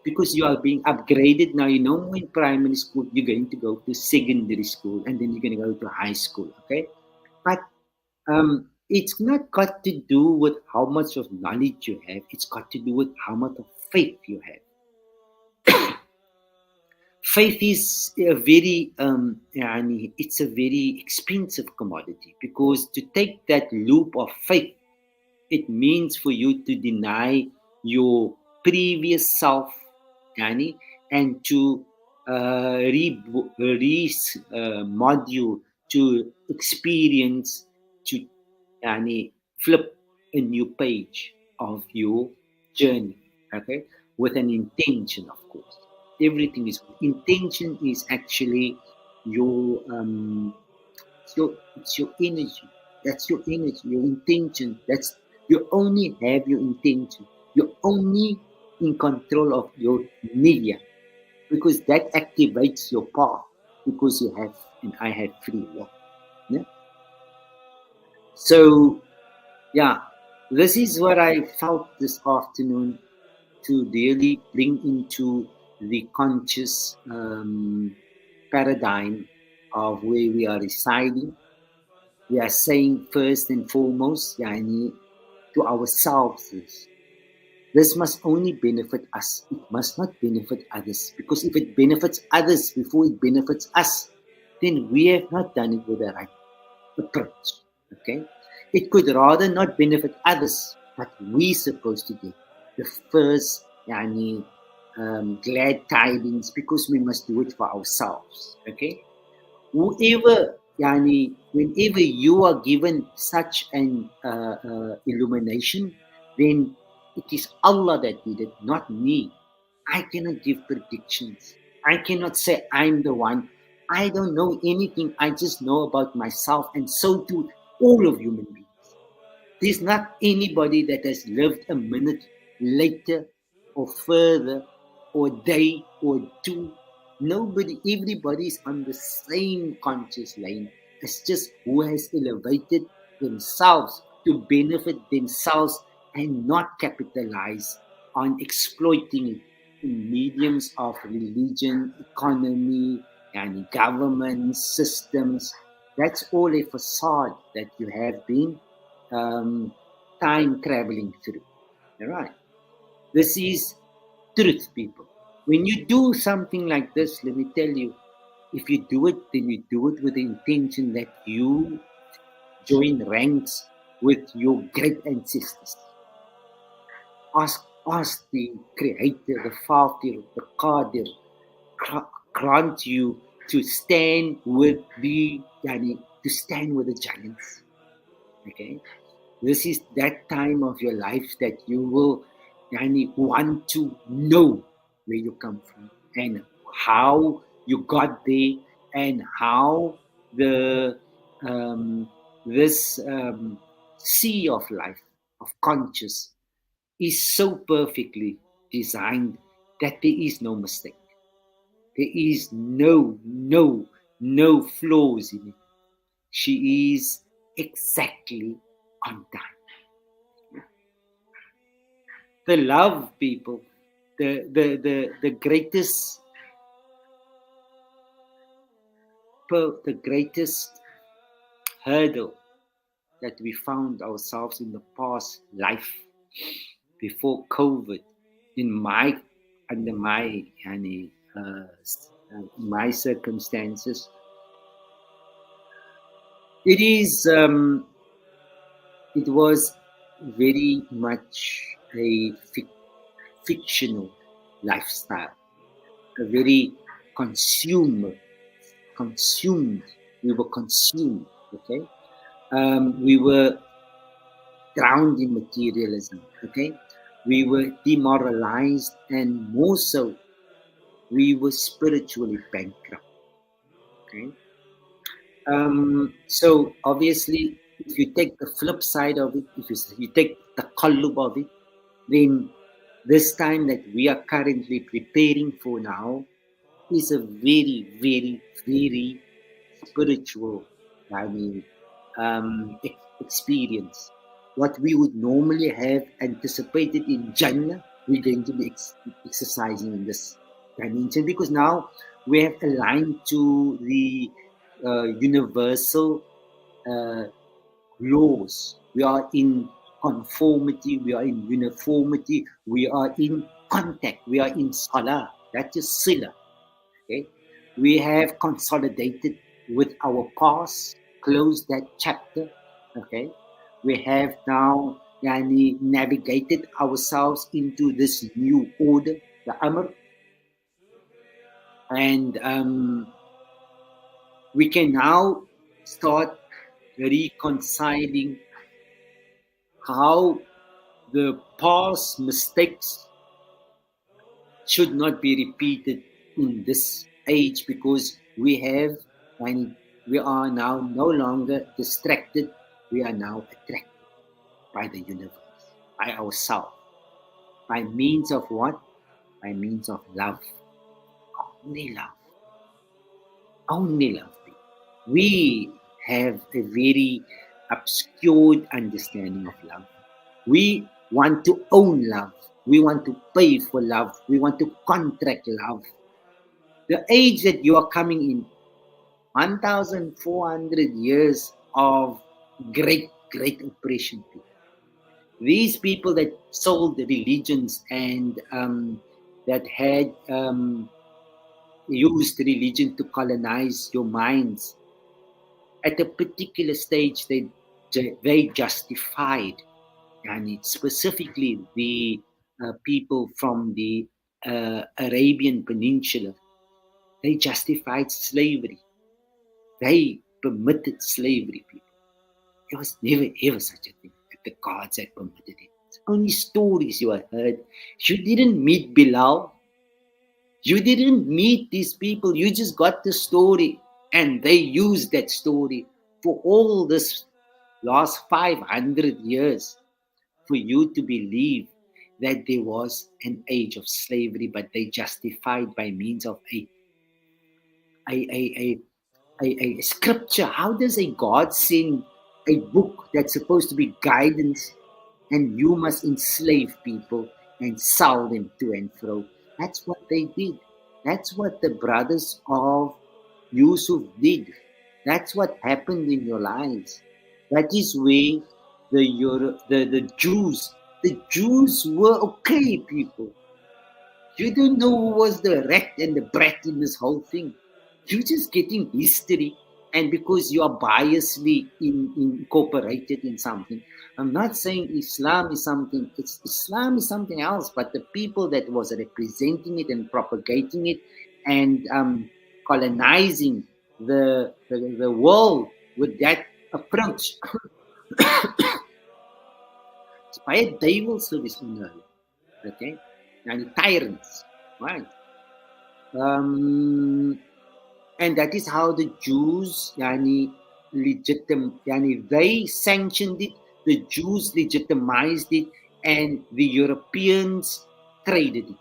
Because you are being upgraded now. You know, in primary school, you're going to go to secondary school, and then you're going to go to high school. Okay. But it's not got to do with how much of knowledge you have. It's got to do with how much of faith you have. Faith is a very, it's a very expensive commodity, because to take that loop of faith, it means for you to deny your previous self, and to module to experience, to flip a new page of your journey, okay, with an intention, of course. Everything is intention is actually your it's your energy. That's your energy, your intention. That's you only have your intention. You're only in control of your media, because that activates your path, because you have and I have free will. Yeah? So yeah, this is what I felt this afternoon, to really bring into the conscious paradigm of where we are residing. We are saying first and foremost, to ourselves, this must only benefit us. It must not benefit others. Because if it benefits others before it benefits us, then we have not done it with the right approach. Okay? It could rather not benefit others, but we're supposed to get the first glad tidings, because we must do it for ourselves. Okay? Whenever you are given such an illumination, then it is Allah that did it, not me. I cannot give predictions. I cannot say I'm the one. I don't know anything. I just know about myself, and so do all of human beings. There's not anybody that has lived a minute later or further or day or two. Nobody, everybody's on the same conscious lane. It's just who has elevated themselves to benefit themselves and not capitalize on exploiting it in mediums of religion, economy, and government systems. That's all a facade that you have been um, time traveling through. All right. This is truth, people. When you do something like this, let me tell you, if you do it, then you do it with the intention that you join ranks with your great ancestors. Ask the Creator, the Father, the Qadir, grant you to stand with to stand with the giants. Okay, this is that time of your life that you will want to know where you come from and how you got there and how the this sea of life of conscious is so perfectly designed that there is no mistake. There is no flaws in it. She is exactly on time. The love, people, the greatest the greatest hurdle that we found ourselves in the past life before COVID, in my under my my circumstances, it is it was very much a fictional lifestyle, a very consumer consumed. We were consumed. Okay, we were drowned in materialism. Okay, we were demoralized, and more so, we were spiritually bankrupt. Okay, so obviously, if you take the flip side of it, if you take the qallub of it, then this time that we are currently preparing for now is a very, very, very spiritual, experience. What we would normally have anticipated in Jannah, we're going to be exercising in this dimension because now we have aligned to the universal uh, laws. We are in conformity, we are in uniformity, we are in contact, we are in salah. That is sila. Okay? We have consolidated with our past, closed that chapter. Okay? We have now navigated ourselves into this new order, the Amr, and we can now start reconciling how the past mistakes should not be repeated in this age because we have and we are now no longer distracted, we are now attracted by the universe, by ourselves, by means of what? By means of love. Only love. Only love. We have a very obscured understanding of love. We want to own love. We want to pay for love. We want to contract love. The age that you are coming in, 1,400 years of great, great oppression. These people that sold religions and that had used religion to colonize your minds, at a particular stage, they justified, and specifically the people from the Arabian Peninsula, they justified slavery. They permitted slavery, people. There was never ever such a thing that the gods had permitted it. It's only stories you had heard. You didn't meet Bilal. You didn't meet these people, you just got the story, and they used that story for all this last 500 years for you to believe that there was an age of slavery, but they justified by means of a, a, a scripture. How does a God send a book that's supposed to be guidance and you must enslave people and sell them to and fro? That's what they did. That's what the brothers of Yusuf did. That's what happened in your lives. That is where the Jews were okay people. You don't know who was the rat and the brat in this whole thing. You're just getting history, and because you are biasly incorporated in something. I'm not saying Islam is something. Islam is something else, but the people that was representing it and propagating it and colonizing the world with that approach. It's by a devil service in her, okay, and tyrants, right? And that is how the Jews, they sanctioned it, the Jews legitimized it, and the Europeans traded it.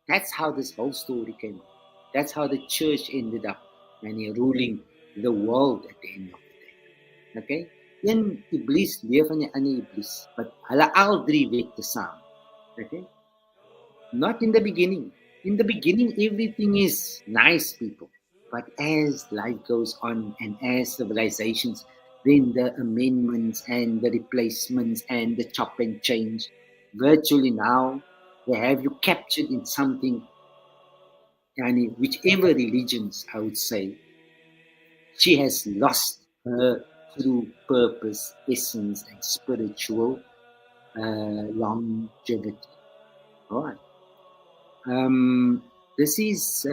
That's how this whole story came up. That's how the church ended up ruling the world at the end of the day. Okay? Yan Iblis, leer van die ander Iblis. But hulle al drie werk saam. Okay? Not in the beginning. In the beginning, everything is nice, people. But as life goes on and as civilizations, then the amendments and the replacements and the chop and change, virtually now, they have you captured in something, whichever religions, I would say, she has lost her true purpose, essence, and spiritual longevity. All right. This is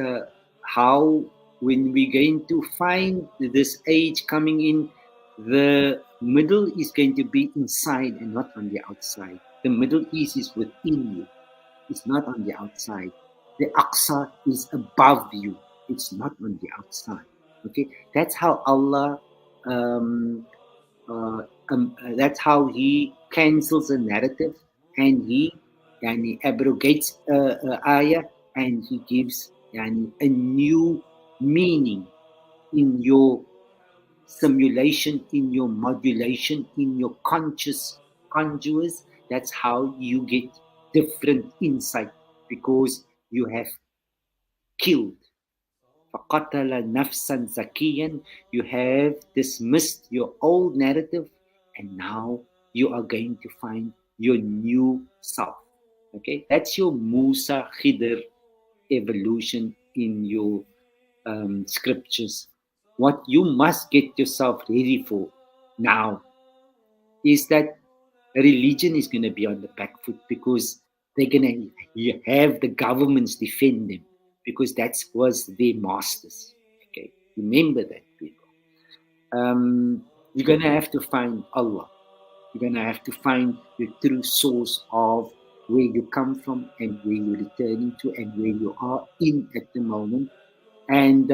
how, when we're going to find this age coming in, the Middle is going to be inside and not on the outside. The Middle East is within you, it's not on the outside. The Aqsa is above you, it's not on the outside. Okay, that's how Allah. That's how He cancels a narrative, and he abrogates ayah, and He gives a new meaning in your simulation, in your modulation, in your conscious conjures. That's how you get different insight, because you have killed. فَقَتَلَ نَفْسًا زَكِيًّا. You have dismissed your old narrative, and now you are going to find your new self. Okay, that's your Musa Khidr evolution in your scriptures. What you must get yourself ready for now is that religion is going to be on the back foot, because they're going to have the governments defend them, because that was their masters. Okay, remember that, people. You're going to have to find Allah. You're going to have to find the true source of where you come from and where you're returning to and where you are in at the moment. And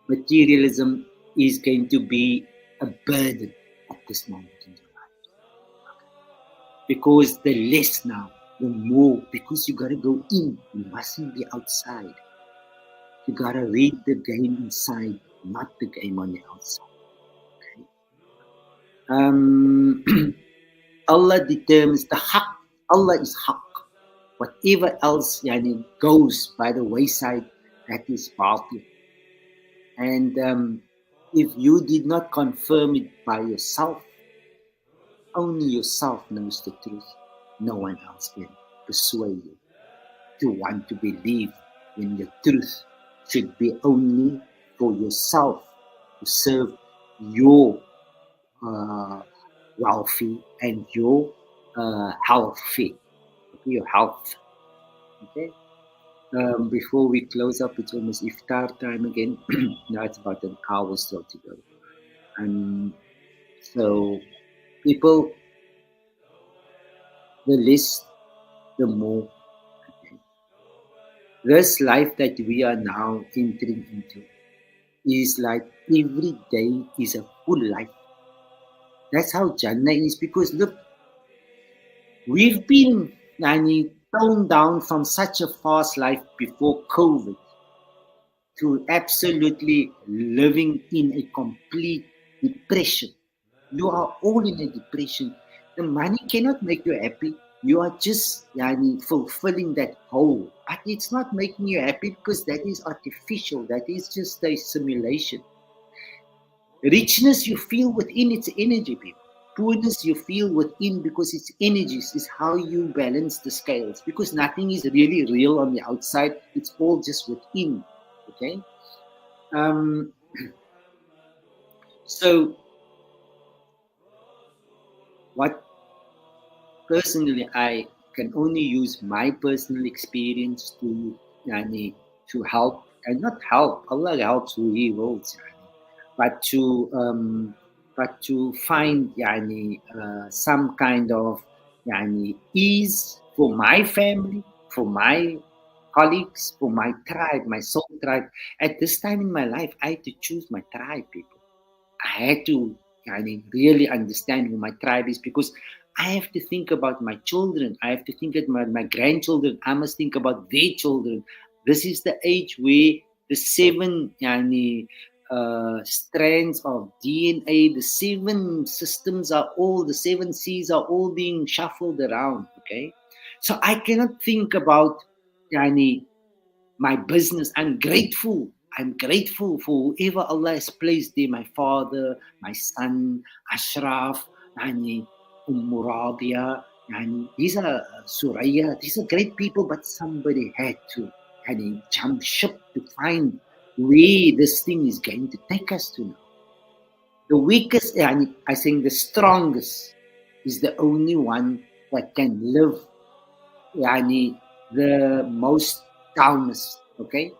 materialism is going to be a burden at this moment in your life. Because the less now, the more, because you got to go in, you mustn't be outside. You got to read the game inside, not the game on the outside. Okay? Allah determines the haqq. Allah is haqq. Whatever else goes by the wayside, that is batil. And if you did not confirm it by yourself, only yourself knows the truth. No one else can persuade you to want to believe in the truth. Should be only for yourself, to serve your welfare and your health, your health. Okay. Before we close up, it's almost iftar time again. Now it's about an hour still to go. And so, people, the less, the more. Okay. This life that we are now entering into is like every day is a full life. That's how Jannah is, because look, we've been toned down from such a fast life before COVID to absolutely living in a complete depression. You are all in a depression. The money cannot make you happy. You are just fulfilling that hole. But it's not making you happy because that is artificial. That is just a simulation. Richness you feel within its energy, people. Poorness you feel within because its energies is how you balance the scales. Because nothing is really real on the outside. It's all just within. Okay. Um, so what personally I can only use my personal experience to to help, and not help. Allah helps who He wills, but to find some kind of ease for my family, for my colleagues, for my tribe, my soul tribe. At this time in my life, I had to choose my tribe, people. I had to really understand who my tribe is, because I have to think about my children. I have to think about my grandchildren. I must think about their children. This is the age where the seven strands of DNA, the seven systems are all, the seven C's are all being shuffled around. Okay. So I cannot think about yani, my business. I'm grateful. I'm grateful for whoever Allah has placed there. My father, my son, Ashraf, and Rabia, and these are Suraya. These are great people, but somebody had to jump ship to find where this thing is going to take us to now. The weakest, and I think the strongest, is the only one that can live the most downest. Okay.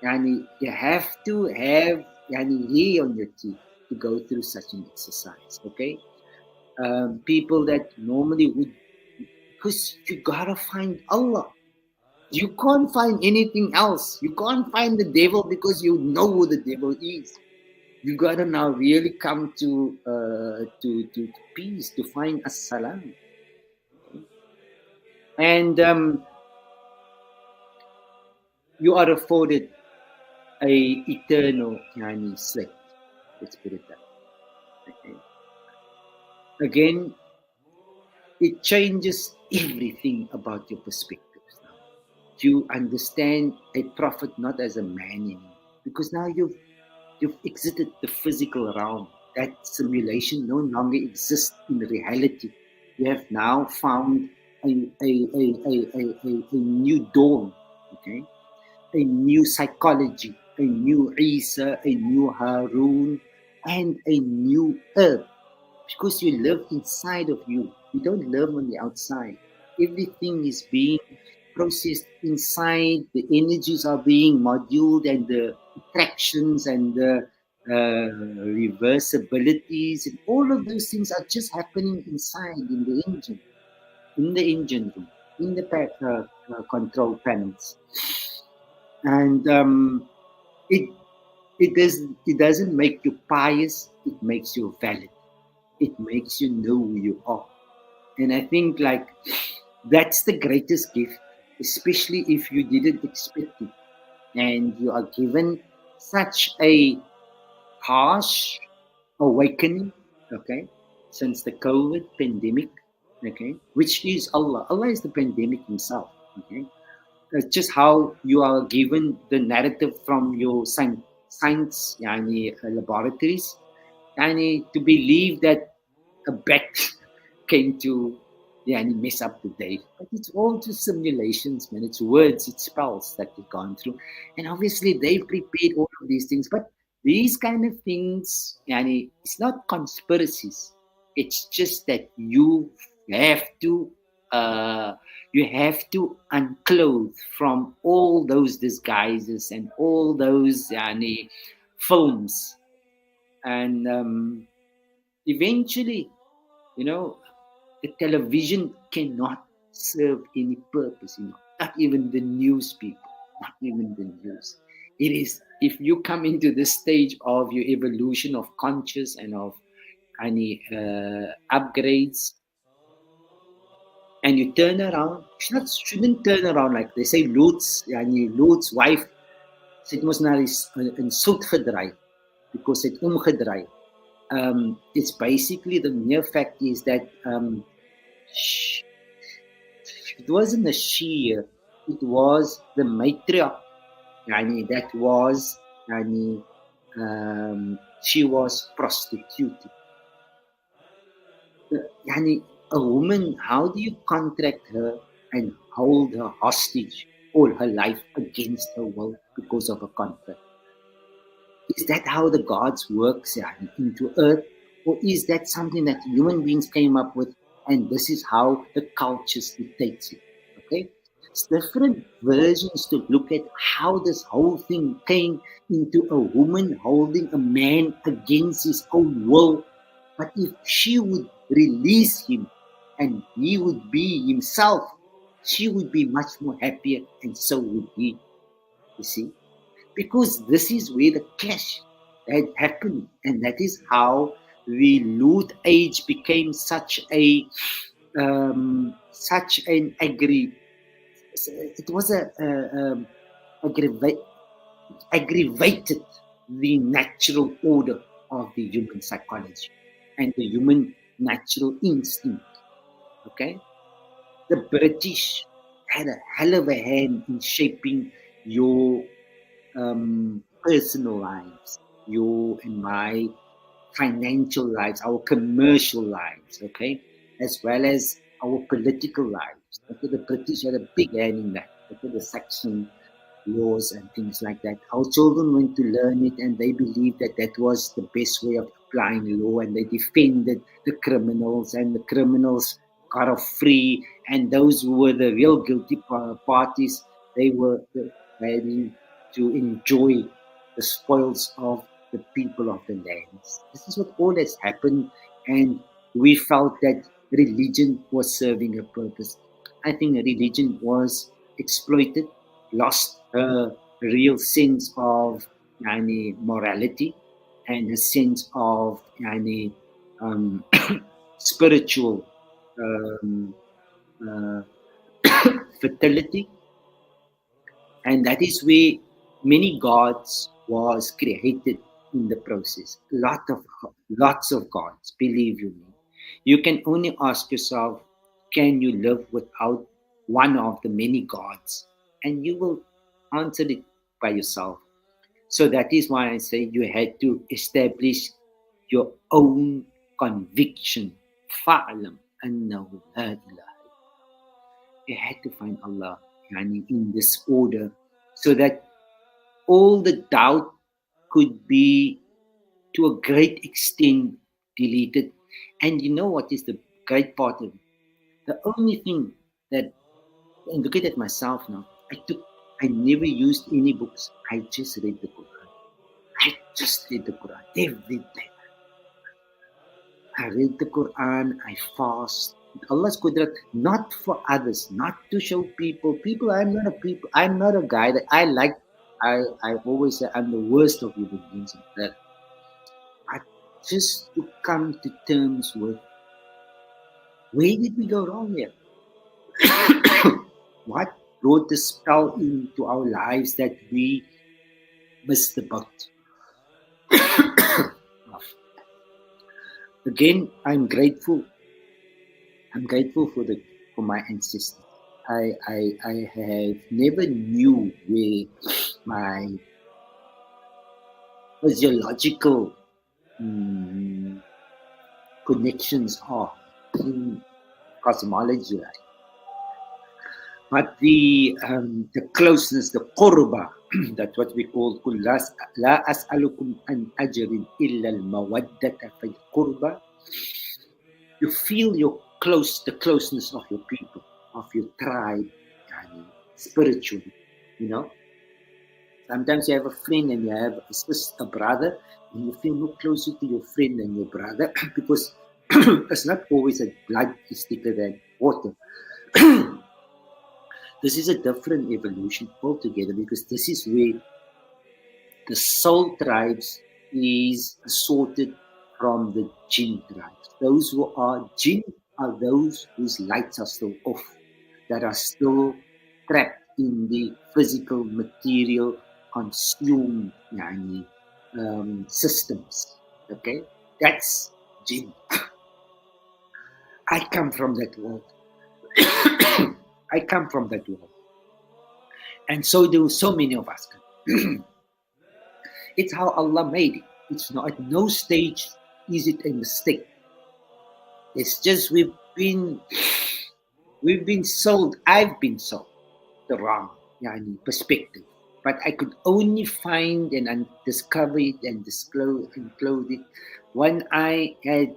You have to have hair on your teeth to go through such an exercise. Okay. People that normally would, because you gotta find Allah. You can't find anything else. You can't find the devil because you know who the devil is. You gotta now really come to peace, to find as-salam. Okay? And you are afforded a eternal slate. Let's put it that way. Okay? Again, it changes everything about your perspectives now. You understand a prophet not as a man anymore, because now you've exited the physical realm. That simulation no longer exists in reality. You have now found a new dawn, okay? A new psychology, a new Isa, a new Harun, and a new earth, because you live inside of you. You don't live on the outside. Everything is being processed inside. The energies are being moduled, and the attractions and the reversibilities, and all of those things are just happening inside in the engine room, in the control panels, and it it doesn't make you pious. It makes you valid. It makes you know who you are. And I think like that's the greatest gift, especially if you didn't expect it and you are given such a harsh awakening, okay, since the COVID pandemic, okay, which is Allah. Allah is the pandemic himself, okay. It's just how you are given the narrative from your science laboratories, to believe that a bat came to mess up the day. But it's all just simulations, man. It's words, it's spells that they've gone through. And obviously they've prepared all of these things. But these kind of things, it's not conspiracies. It's just that have to uh, you have to unclothe from all those disguises and all those films. And eventually, you know, the television cannot serve any purpose. Not even the news, people. Not even the news. It is, if you come into this stage of your evolution of conscious and of any upgrades, and you turn around, shouldn't turn around like they say, Lut's wife, sy het mos na in soet gedraai, because het omgedraai. It's basically, the mere fact is that it wasn't a she, it was the matriarch. That was, she was prostituted. A woman, how do you contract her and hold her hostage all her life against her will because of a contract? Is that how the gods works into earth? Or is that something that human beings came up with, and this is how the cultures dictates it? Okay? It's different versions to look at how this whole thing came into a woman holding a man against his own will. But if she would release him and he would be himself, she would be much more happier, and so would he. You see? Because this is where the clash had happened, and that is how the Lut age became such an aggravated the natural order of the human psychology and the human natural instinct. Okay, the British had a hell of a hand in shaping your personal lives, your and my financial lives, our commercial lives, okay, as well as our political lives. Okay, the British had a big hand in that. Okay, the Saxon laws and things like that. Our children went to learn it, and they believed that that was the best way of applying law, and they defended the criminals, and the criminals got off free, and those who were the real guilty parties, they were having to enjoy the spoils of the people of the lands. This is what all has happened, and we felt that religion was serving a purpose. I think religion was exploited, lost her real sense of morality and a sense of spiritual fertility. And that is where many gods was created in the process. Lots of gods, believe you me. You can only ask yourself, can you live without one of the many gods? And you will answer it by yourself. So that is why I say you had to establish your own conviction. فَعْلَمْ أَنَّهُ لَا إِلَهَ. You had to find Allah in this order, so that all the doubt could be, to a great extent, deleted. And you know what is the great part of it? The only thing that, and look at myself now, I never used any books. I just read the Quran. I just read the Quran every day. I read the Quran, I fast. Allah's qudrat, not for others, not to show people. I'm not a guy that I always say I'm the worst of human beings on earth. But just to come to terms with, where did we go wrong here? What brought the spell into our lives that we missed the boat? Again, I'm grateful. I'm grateful for my ancestors. I have never knew where my physiological connections are in cosmology, right? But the closeness, the qurba, that's what we call la as'alukum an ajrin illa al-mawaddata fil qurba. You feel the closeness of your people, of your tribe, spiritually, you know. Sometimes you have a friend and you have a brother, and you feel more closer to your friend than your brother because it's not always that blood is thicker than water. This is a different evolution altogether, because this is where the soul tribes is sorted from the jinn tribes. Those who are jinn are those whose lights are still off, that are still trapped in the physical, material, consumed systems. Okay, that's jinn. I come from that world. I come from that world, and so do so many of us. It's how Allah made it. It's not, at no stage is it a mistake. It's just we've been sold. I've been sold the wrong perspective. But I could only find and discover it and disclose and clothe it when I had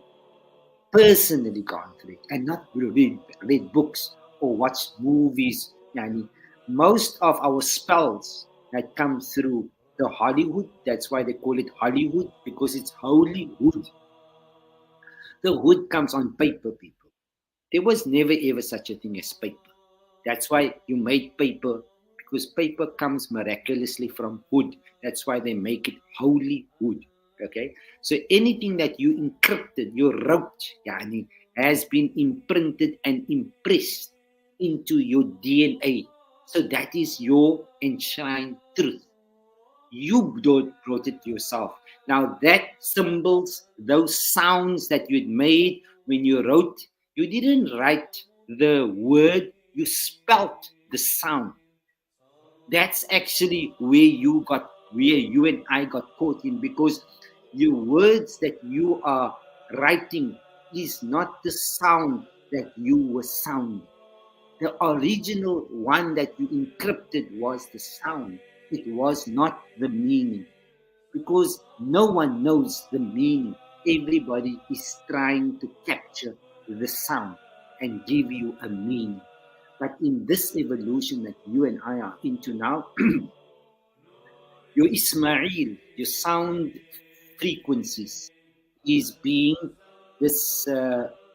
personally gone through it, and not read books or watched movies. Most of our spells that come through the Hollywood, that's why they call it Hollywood, because it's holy wood. The wood comes on paper, people. There was never ever such a thing as paper. That's why you made paper, because paper comes miraculously from wood. That's why they make it holy wood. Okay, so anything that you encrypted, you wrote, has been imprinted and impressed into your DNA. So that is your enshrined truth. You wrote it yourself. Now that symbols, those sounds that you'd made when you wrote, you didn't write the word, you spelt the sound. That's actually where you and I got caught in, because your words that you are writing is not the sound that you were sounding. The original one that you encrypted was the sound. It was not the meaning, because no one knows the meaning. Everybody is trying to capture the sound and give you a meaning. But in this evolution that you and I are into now, your Ismail, your sound frequencies is being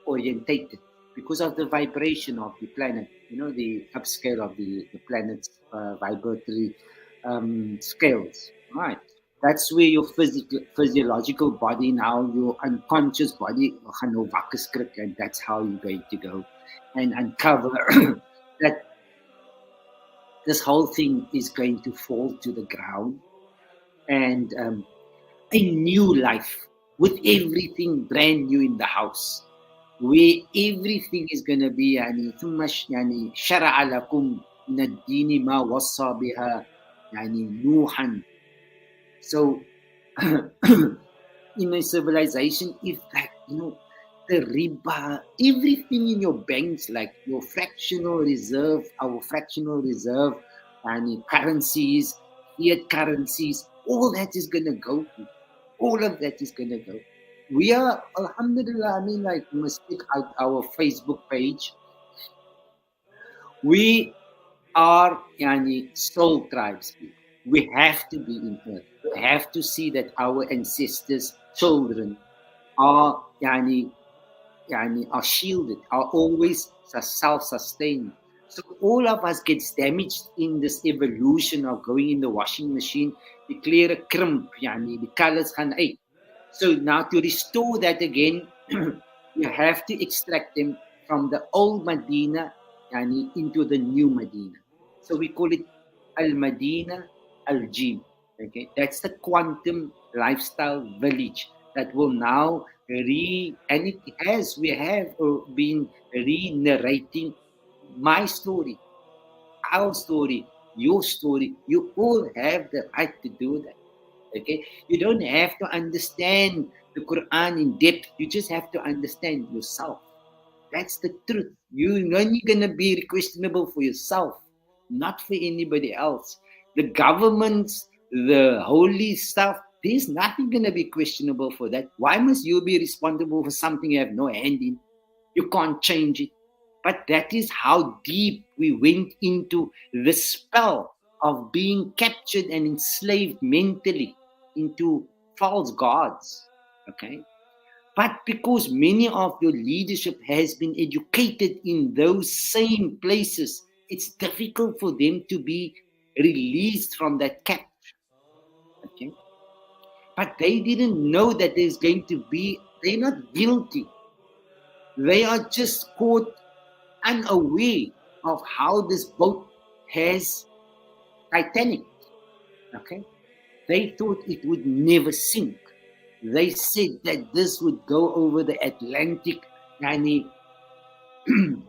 orientated because of the vibration of the planet, the upscale of the planet's vibratory scales, right? That's where your physiological body now, your unconscious body, and that's how you're going to go and uncover that this whole thing is going to fall to the ground, and a new life with everything brand new in the house, where everything is going to be ثم شرع لكم من الدين ما وصى بها نوحا. So in a civilization, if the riba, everything in your banks, like your fractional reserve, our fractional reserve, and currencies, fiat currencies, all that is going to go. All of that is going to go. We are, alhamdulillah, mistake out our Facebook page. We are soul tribes. We have to be in earth. We have to see that our ancestors' children are are shielded, are always self-sustained. So all of us gets damaged in this evolution of going in the washing machine. The clear crimp, the colors gaan uit. So now to restore that again, you have to extract them from the old Medina into the new Medina. So we call it Al-Madina Al-Jim. Okay, that's the quantum lifestyle village that will now and it has, we have been re-narrating my story, our story, your story. You all have the right to do that. Okay, you don't have to understand the Quran in depth. You just have to understand yourself. That's the truth. You're only gonna be questionable for yourself, not for anybody else. The governments, the holy stuff, there's nothing gonna be questionable for that. Why must you be responsible for something you have no hand in? You can't change it. But that is how deep we went into the spell of being captured and enslaved mentally into false gods. Okay? But because many of your leadership has been educated in those same places, it's difficult for them to be released from that capture. Okay, but they didn't know that there's going to be. They're not guilty. They are just caught unaware of how this boat has Titanic. Okay, they thought it would never sink. They said that this would go over the Atlantic, yani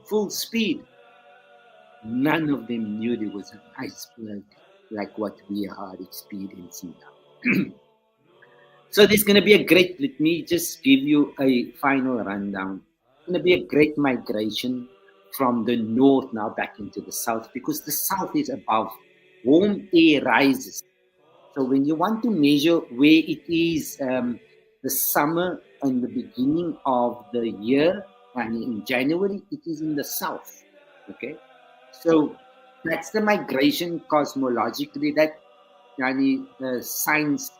full speed. None of them knew there was an iceberg like what we are experiencing now. So there's going to be a great, let me just give you a final rundown. It's going to be a great migration from the north now back into the south because the south is above. Warm air rises. So when you want to measure where it is the summer and the beginning of the year, and in January, it is in the south. Okay, so that's the migration cosmologically that science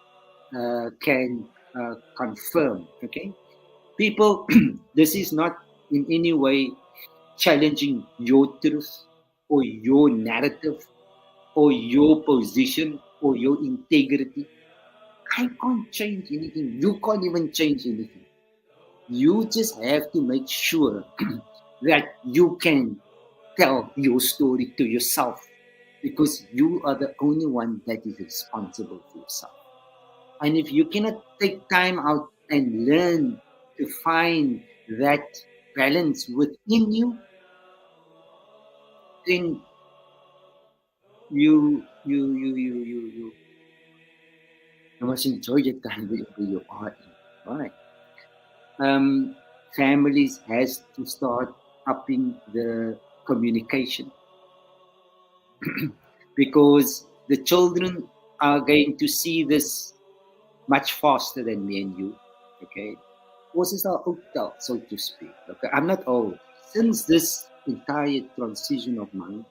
can confirm. Okay, people, this is not in any way challenging your truth or your narrative or your position or your integrity. I can't change anything. You can't even change anything. You just have to make sure that you can tell your story to yourself because you are the only one that is responsible for yourself. And if you cannot take time out and learn to find that balance within you, then you must enjoy the time where you are in, right? Um, Families has to start upping the communication because the children are going to see this much faster than me and you. Okay, was is our old so to speak. Okay, I'm not old. Since this entire transition of mine,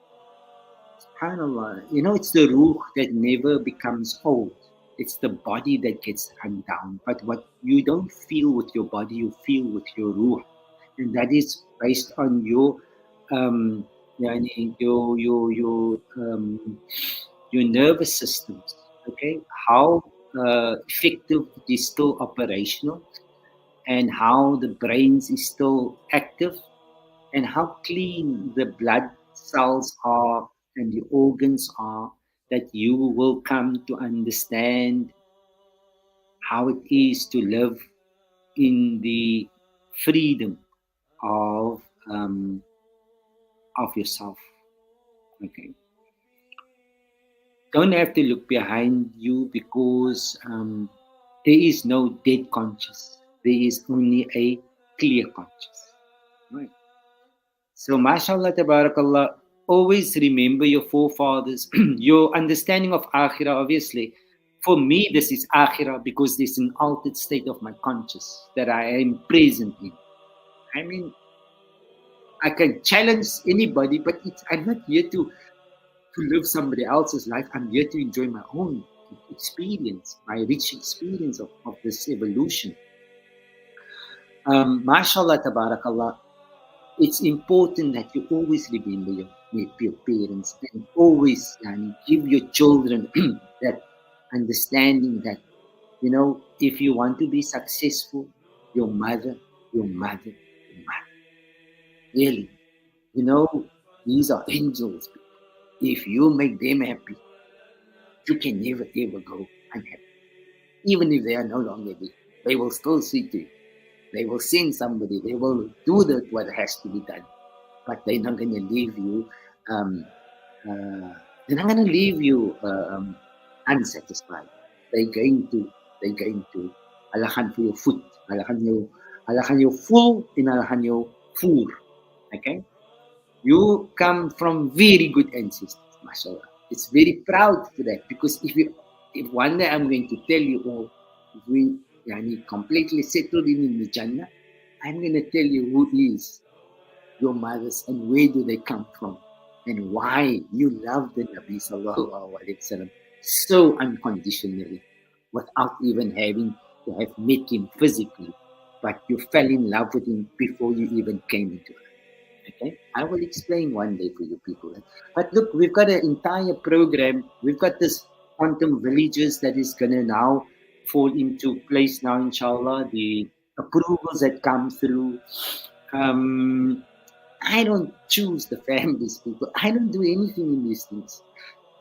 subhanallah, it's the ruh that never becomes old. It's the body that gets run down. But what you don't feel with your body, you feel with your ruh. And that is based on your um yani, your nervous systems. Okay, how effective it is still operational and how the brains is still active and how clean the blood cells are and the organs are, that you will come to understand how it is to live in the freedom of um, of yourself. Okay, don't have to look behind you because there is no dead conscious. There is only a clear conscious. Right. So, mashallah, tabarakallah, always remember your forefathers, your understanding of akhirah, obviously. For me, this is akhirah because there's an altered state of my conscious that I am present in. I mean, I can challenge anybody, but I'm not here to live somebody else's life. I'm here to enjoy my own experience, my rich experience of this evolution. Mashallah, tabarakallah, it's important that you always remember your parents and always give your children that understanding that, if you want to be successful, your mother, your mother, your mother. Really, you know, these are angels. If you make them happy, you can never ever go unhappy. Even if they are no longer there, they will still see to you. They will send somebody. They will do what has to be done. But they're not going to leave you. Um, they're not going to leave you unsatisfied. They're going to. They're going to. Alahan for your food. Alahan your full in alahan your food. Okay. You come from very good ancestors, mashallah. It's very proud for that because if one day I'm going to tell you, oh, if we completely settled in the Jannah, I'm going to tell you who is your mothers and where do they come from and why you love the Nabi Sallallahu Alaihi Wasallam so unconditionally without even having to have met him physically, but you fell in love with him before you even came into it. Okay, I will explain one day for you people. But look, we've got an entire program. We've got this quantum villages that is gonna now fall into place now, inshallah. The approvals that come through. Um, I don't choose the families, people. I don't do anything in these things.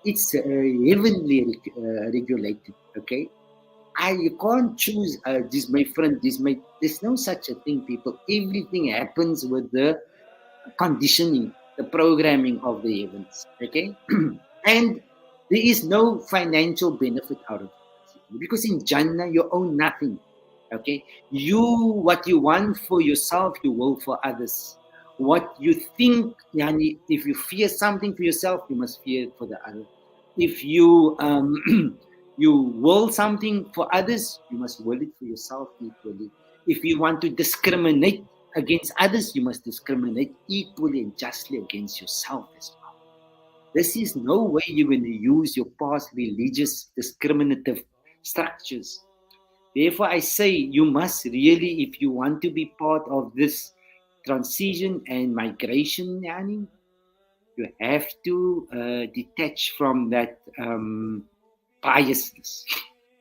It's heavenly regulated. Okay, you can't choose this my friend, this my. There's no such a thing, people. Everything happens with the conditioning, the programming of the heavens. Okay, and there is no financial benefit out of it because in Jannah you own nothing. Okay, what you want for yourself, you will for others. What you think, yani, if you fear something for yourself, you must fear it for the other. If you you will something for others, you must will it for yourself equally. If you want to discriminate against others, you must discriminate equally and justly against yourself as well. This is no way you're going to use your past religious discriminative structures. Therefore, I say you must really, if you want to be part of this transition and migration, yani, you have to detach from that biasness.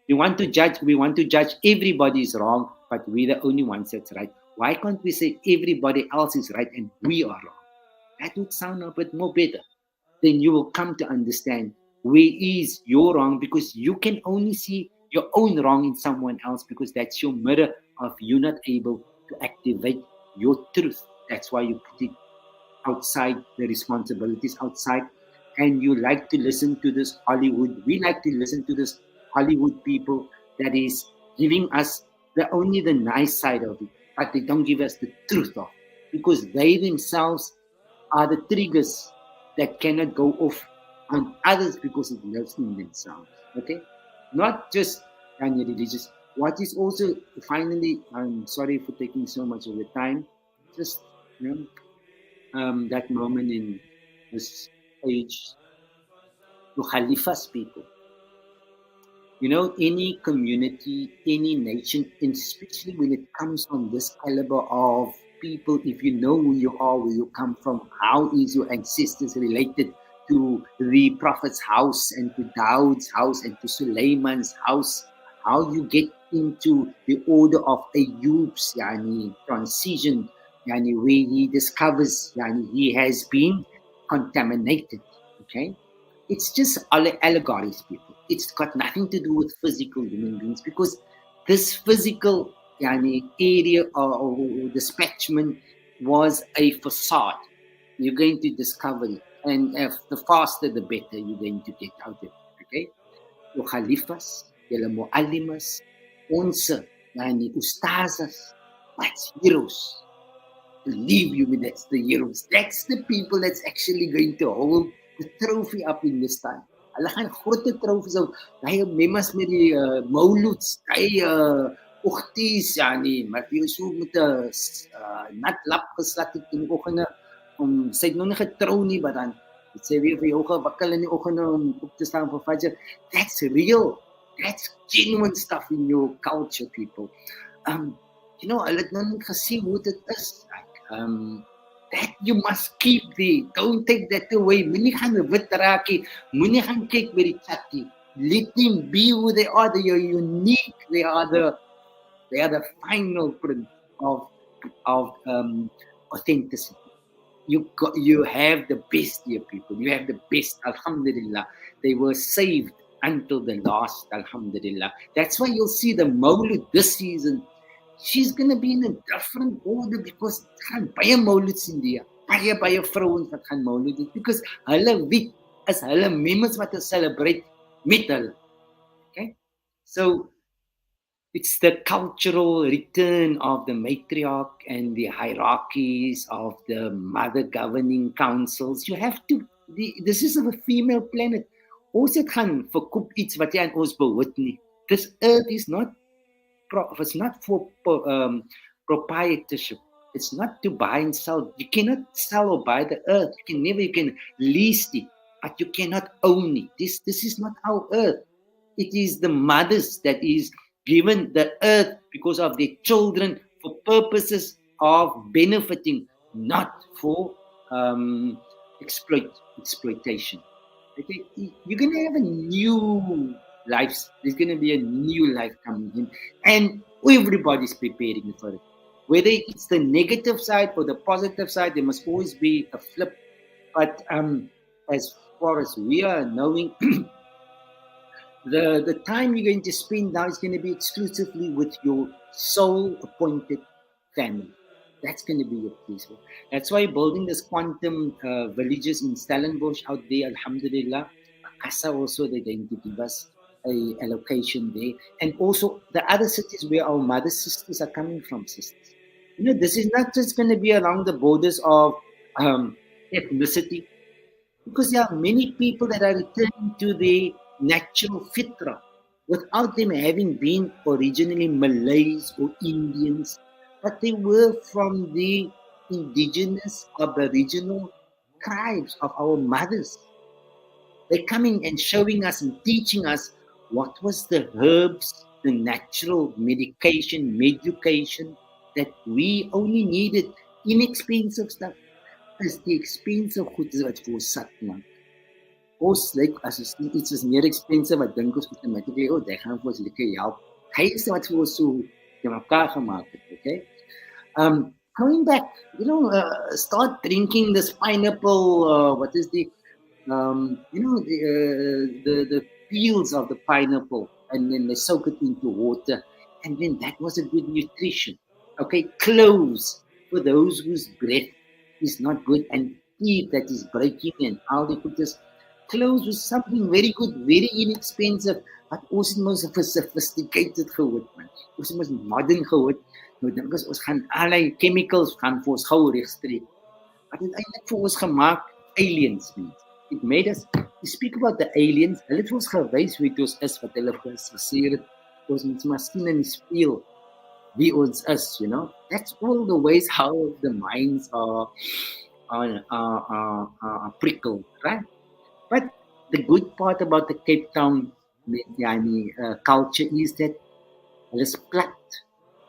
You want to judge, we want to judge everybody is wrong, but we're the only ones that's right. Why can't we say everybody else is right and we are wrong? That would sound a bit more better. Then you will come to understand where is your wrong, because you can only see your own wrong in someone else, because that's your mirror of you not able to activate your truth. That's why you put it outside, the responsibilities outside. And you like to listen to this Hollywood. We like to listen to this Hollywood people that is giving us only the nice side of it, but they don't give us the truth of it, because they themselves are the triggers that cannot go off on others because it lives in themselves. Okay, not just any religious. What is also finally, I'm sorry for taking so much of your time. Just you know, that moment in this age, to Khalifa's people. You know, any community, any nation, especially when it comes from this caliber of people, if you know who you are, where you come from, how is your ancestors related to the Prophet's house and to Daud's house and to Suleiman's house, how you get into the order of Ayyub's yani, transition, yani, where he discovers yani, he has been contaminated. Okay, it's just allegories, people. It's got nothing to do with physical human beings, because this physical yani, area or dispatchment was a facade. You're going to discover it. And if the faster, the better you're going to get out of it. Okay? Your khalifas, your muallimas, onze, yani, ustazas, that's heroes. Believe you me, that's the heroes. That's the people that's actually going to hold the trophy up in this time. Hulle gaan groot trophies hou. Daai memas met die mouloets, daai ogties, ja nee, maar jy so met 'n nat lap geslat het in die oggende om sy het nog nie getrou nie, maar dan het sy weer vir jou gewikkel in die oggende om op te staan vir Fajr. That's real. That's genuine stuff in your culture, people. You know, hulle het nou net gesien hoe dit is. That you must keep there. Don't take that away. Moenie gaan wit raak nie. Moenie gaan kyk by die chatty. Let them be who they are. They are unique. They are the final print of authenticity. You have the best, dear people. You have the best. Alhamdulillah. They were saved until the last. Alhamdulillah. That's why you'll see the Mawlid this season. She's going to be in a different order, because gaan baie Mawlids in die baie vrouens wat gaan Mawlid doen, because hulle weet is hulle members wat celebrate met hulle. Okay? So it's the cultural return of the matriarch and the hierarchies of the mother governing councils. You have to, this is a female planet. Ons het gaan verkoop iets wat jy aan ons behoort nie. This earth is not, it's not for proprietorship. It's not to buy and sell. You cannot sell or buy the earth. You can lease it, but you cannot own it. This is not our earth. It is the mothers that is given the earth because of their children for purposes of benefiting, not for um, exploitation. Okay, you're gonna have a new life. There's gonna be a new life coming in, and everybody's preparing for it. Whether it's the negative side or the positive side, there must always be a flip. But as far as we are knowing, the time you're going to spend now is going to be exclusively with your soul appointed family. That's going to be your peaceful. That's why building this quantum villages in Stellenbosch out there, Alhamdulillah, Akasa also they're going to give us a allocation there, and also the other cities where our mother sisters are coming from, sisters. You know, this is not just going to be along the borders of ethnicity, because there are many people that are returning to their natural fitra without them having been originally Malays or Indians, but they were from the indigenous aboriginal tribes of our mothers. They're coming and showing us and teaching us what was the herbs, the natural medication that we only needed. Inexpensive stuff. Is die expensive goed is wat vir ons sat maak. Ons lyk as iets is meer expensive, wat dink ons automatically, oh, dit gaan vir ons lekker help. Hy is wat vir ons so te mekaar gemaak het, okay? Coming back, start drinking this pineapple, what is the, the peels of the pineapple, and then they soak it into water, and then that was a good nutrition. Okay, cloves for those whose breath is not good, and teeth that is breaking, and all they put this. Clothes was something very good, very inexpensive, but ons het mos sophisticated gehoord, man. Ons het mos modern gehoord. Nou dink ons gaan allerlei chemicals gaan vir ons gou regstreek. Wat het eintlik vir ons gemaak? Aliens, man. It made us, we speak about the aliens, hulle het ons gewys wie ons is, wat hulle gesê het. Ons moet miskien in speel wie ons is, you know. That's all the ways how the minds are prickled, right? But the good part about the Cape Town culture is that hulle is plat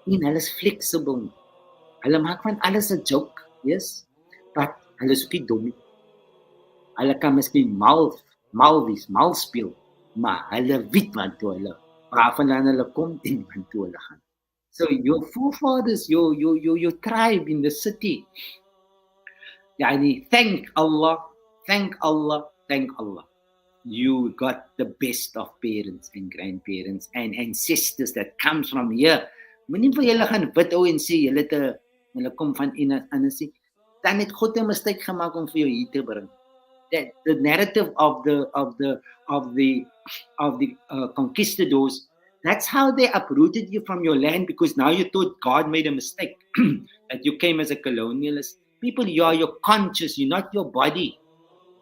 en hulle is flexible. Hulle maak van alles 'n joke, yes, but hulle is ook nie dom nie. Hulle kan miskien mal speel, maar hulle weet wat toe hulle, waarvan hulle kom en wat toe hulle gaan. So your forefathers, your tribe in the city, thank Allah. You got the best of parents and grandparents and ancestors that comes from here. Moenie vir julle gaan bid ou en sê julle kom van en sê dan het God 'n mistake gemaak om vir jou hier te bring. That the narrative of the conquistadors, that's how they uprooted you from your land, because now you thought God made a mistake that you came as a colonialist. People, you are your conscious, you're not your body.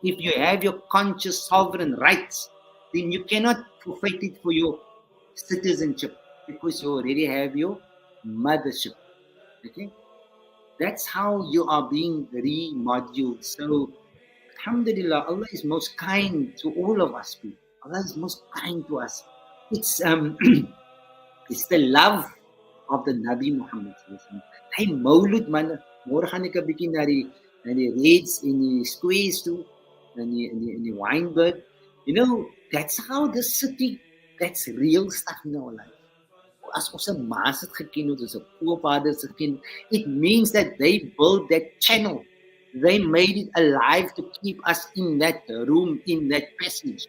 If you have your conscious sovereign rights, then you cannot forfeit it for your citizenship, because you already have your mothership. Okay? That's how you are being remoduled. So, alhamdulillah, Allah is most kind to all of us people. Allah is most kind to us. It's it's the love of the Nabi Muhammad. Hy maulud man, môre gaan ek 'n bietjie na die raids en die squares toe, in die Wynberg. You know, that's how the city, that's real stuff in our life. As ons se maas het geken, ons se voorvaders geken, it means that they built that channel. They made it alive to keep us in that room, in that passage.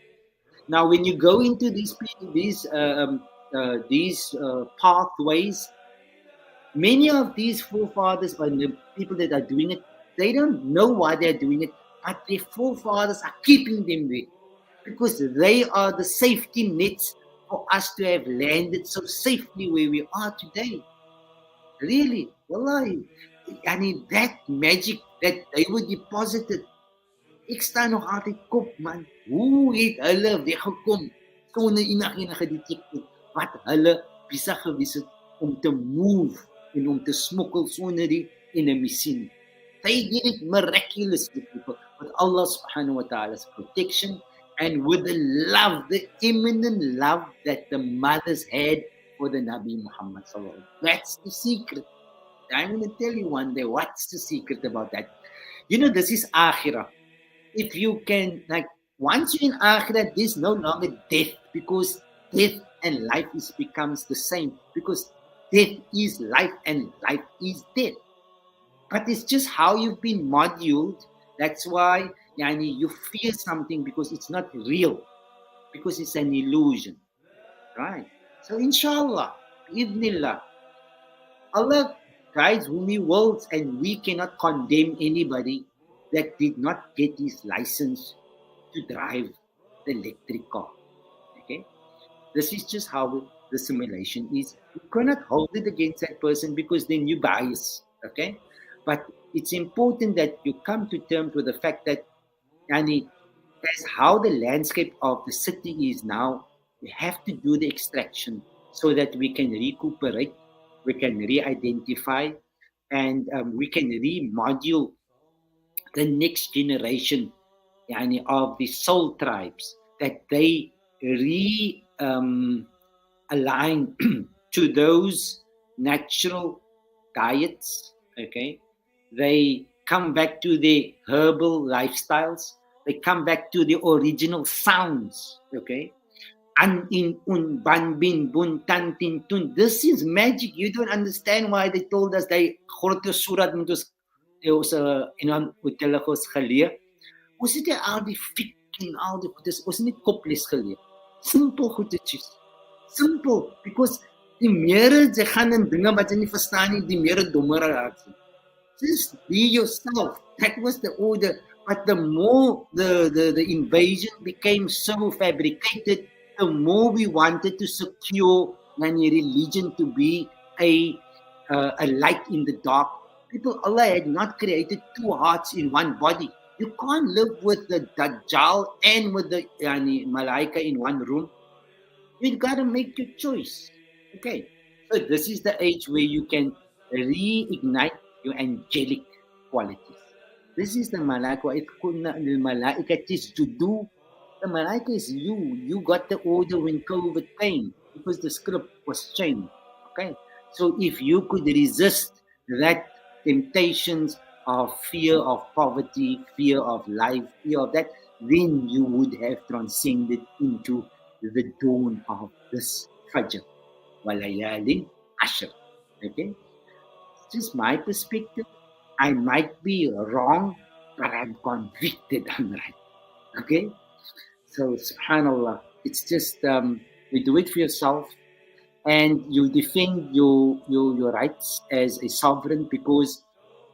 Now, when you go into these pathways, many of these forefathers and the people that are doing it, they don't know why they're doing it, but their forefathers are keeping them there, because they are the safety nets for us to have landed so safely where we are today. Really, wallahi, that magic that they were deposited. Ek staan nog altyd kop, man. Hoe het hulle weggekom sonder enige detective wat hulle besig gewees het om te move en om te smokkel sonder die enemy sien? They did it miraculously, people, with Allah subhanahu wa ta'ala's protection and with the love, the imminent love that the mothers had for the Nabi Muhammad sallallahu alaihi wasallam. That's the secret. I'm going to tell you one day what's the secret about that. This is akhirah. If you can, like, once you're in akhirah, there's no longer death, because death and life becomes the same, because death is life and life is death. But it's just how you've been moduled. That's why you fear something, because it's not real, because it's an illusion, right? So inshallah, ibnillah, Allah guides whom He wills, and we cannot condemn anybody that did not get his license to drive the electric car. Okay, this is just how the simulation is. You cannot hold it against that person, because then you bias. Okay, but it's important that you come to terms with the fact that, yani, as how the landscape of the city is now, we have to do the extraction so that we can recuperate, we can re-identify, and we can remodule the next generation, of the soul tribes, that they align to those natural diets. Okay, they come back to the herbal lifestyles. They come back to the original sounds. Okay, an in un ban bin bun tan tin tun. This is magic. You don't understand why they told us they grote surat moet ons en dan hotel ons geleer. Ons het al die fik en al die goedes, ons het nie koples geleer. Simpel goedetjies. Simple, because die meer jy gaan in dinge wat jy nie verstaan nie, die meer dommer raak jy. Just be yourself. That was the order. But the more the invasion became so fabricated, the more we wanted to secure religion to be a light in the dark. People, Allah had not created two hearts in one body. You can't live with the Dajjal and with the Malaika in one room. You gotta make your choice. Okay. So this is the age where you can reignite your angelic qualities. This is the Malaika. The Malaika is to do. The Malaika is you. You got the order when COVID came, because the script was changed. Okay. So if you could resist that temptations of fear of poverty, fear of life, fear of that, then you would have transcended into the dawn of this Fajr. Walayalin Ashr. Okay? It's just my perspective. I might be wrong, but I'm convicted I'm right. Okay? So, subhanAllah, it's just you do it for yourself, and you defend your rights as a sovereign, because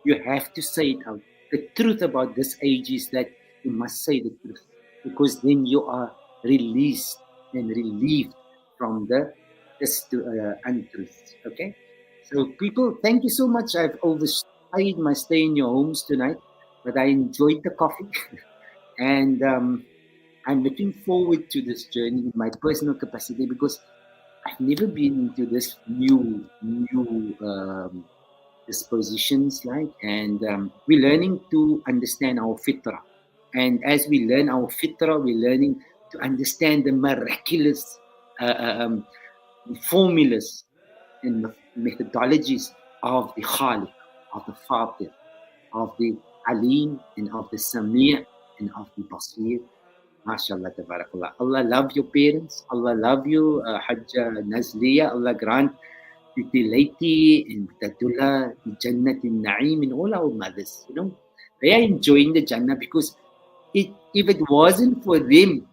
you have to say it out. The truth about this age is that you must say the truth, because then you are released and relieved from the untruths. Okay? So, people, thank you so much. I've overstayed my stay in your homes tonight, but I enjoyed the coffee. And I'm looking forward to this journey in my personal capacity, because I've never been into this new dispositions, like, and we're learning to understand our fitrah. And as we learn our fitrah, we're learning to understand the miraculous formulas and methodologies of the Khaliq, of the Fatir, of the Alim, and of the Samir, and of the Basir. MashaAllah, tabarakallah. Allah love your parents. Allah love you, Hajja Nazliya. Allah grant Titi Laiti and Tatullah, Jannat in Naeem, and all our mothers. They are enjoying the Jannah, because if it wasn't for them,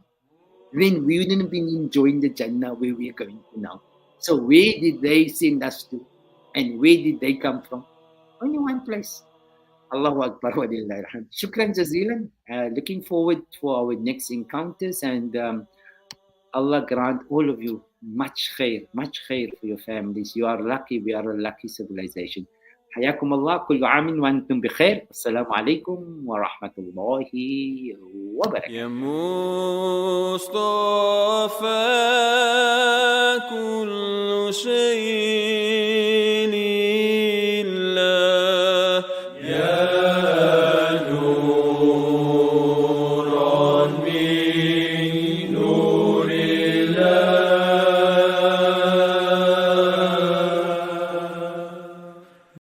then we wouldn't have been enjoying the Jannah where we are going to now. So where did they send us to? And where did they come from? Only one place. Allahu Akbar wa lillahi alhamd. Shukran jazeelan. Looking forward for our next encounters, and Allah grant all of you much khair for your families. You are lucky. We are a lucky civilization. حياكم الله كل عام وأنتم بخير. السلام عليكم ورحمة الله وبركاته. يا مصطفى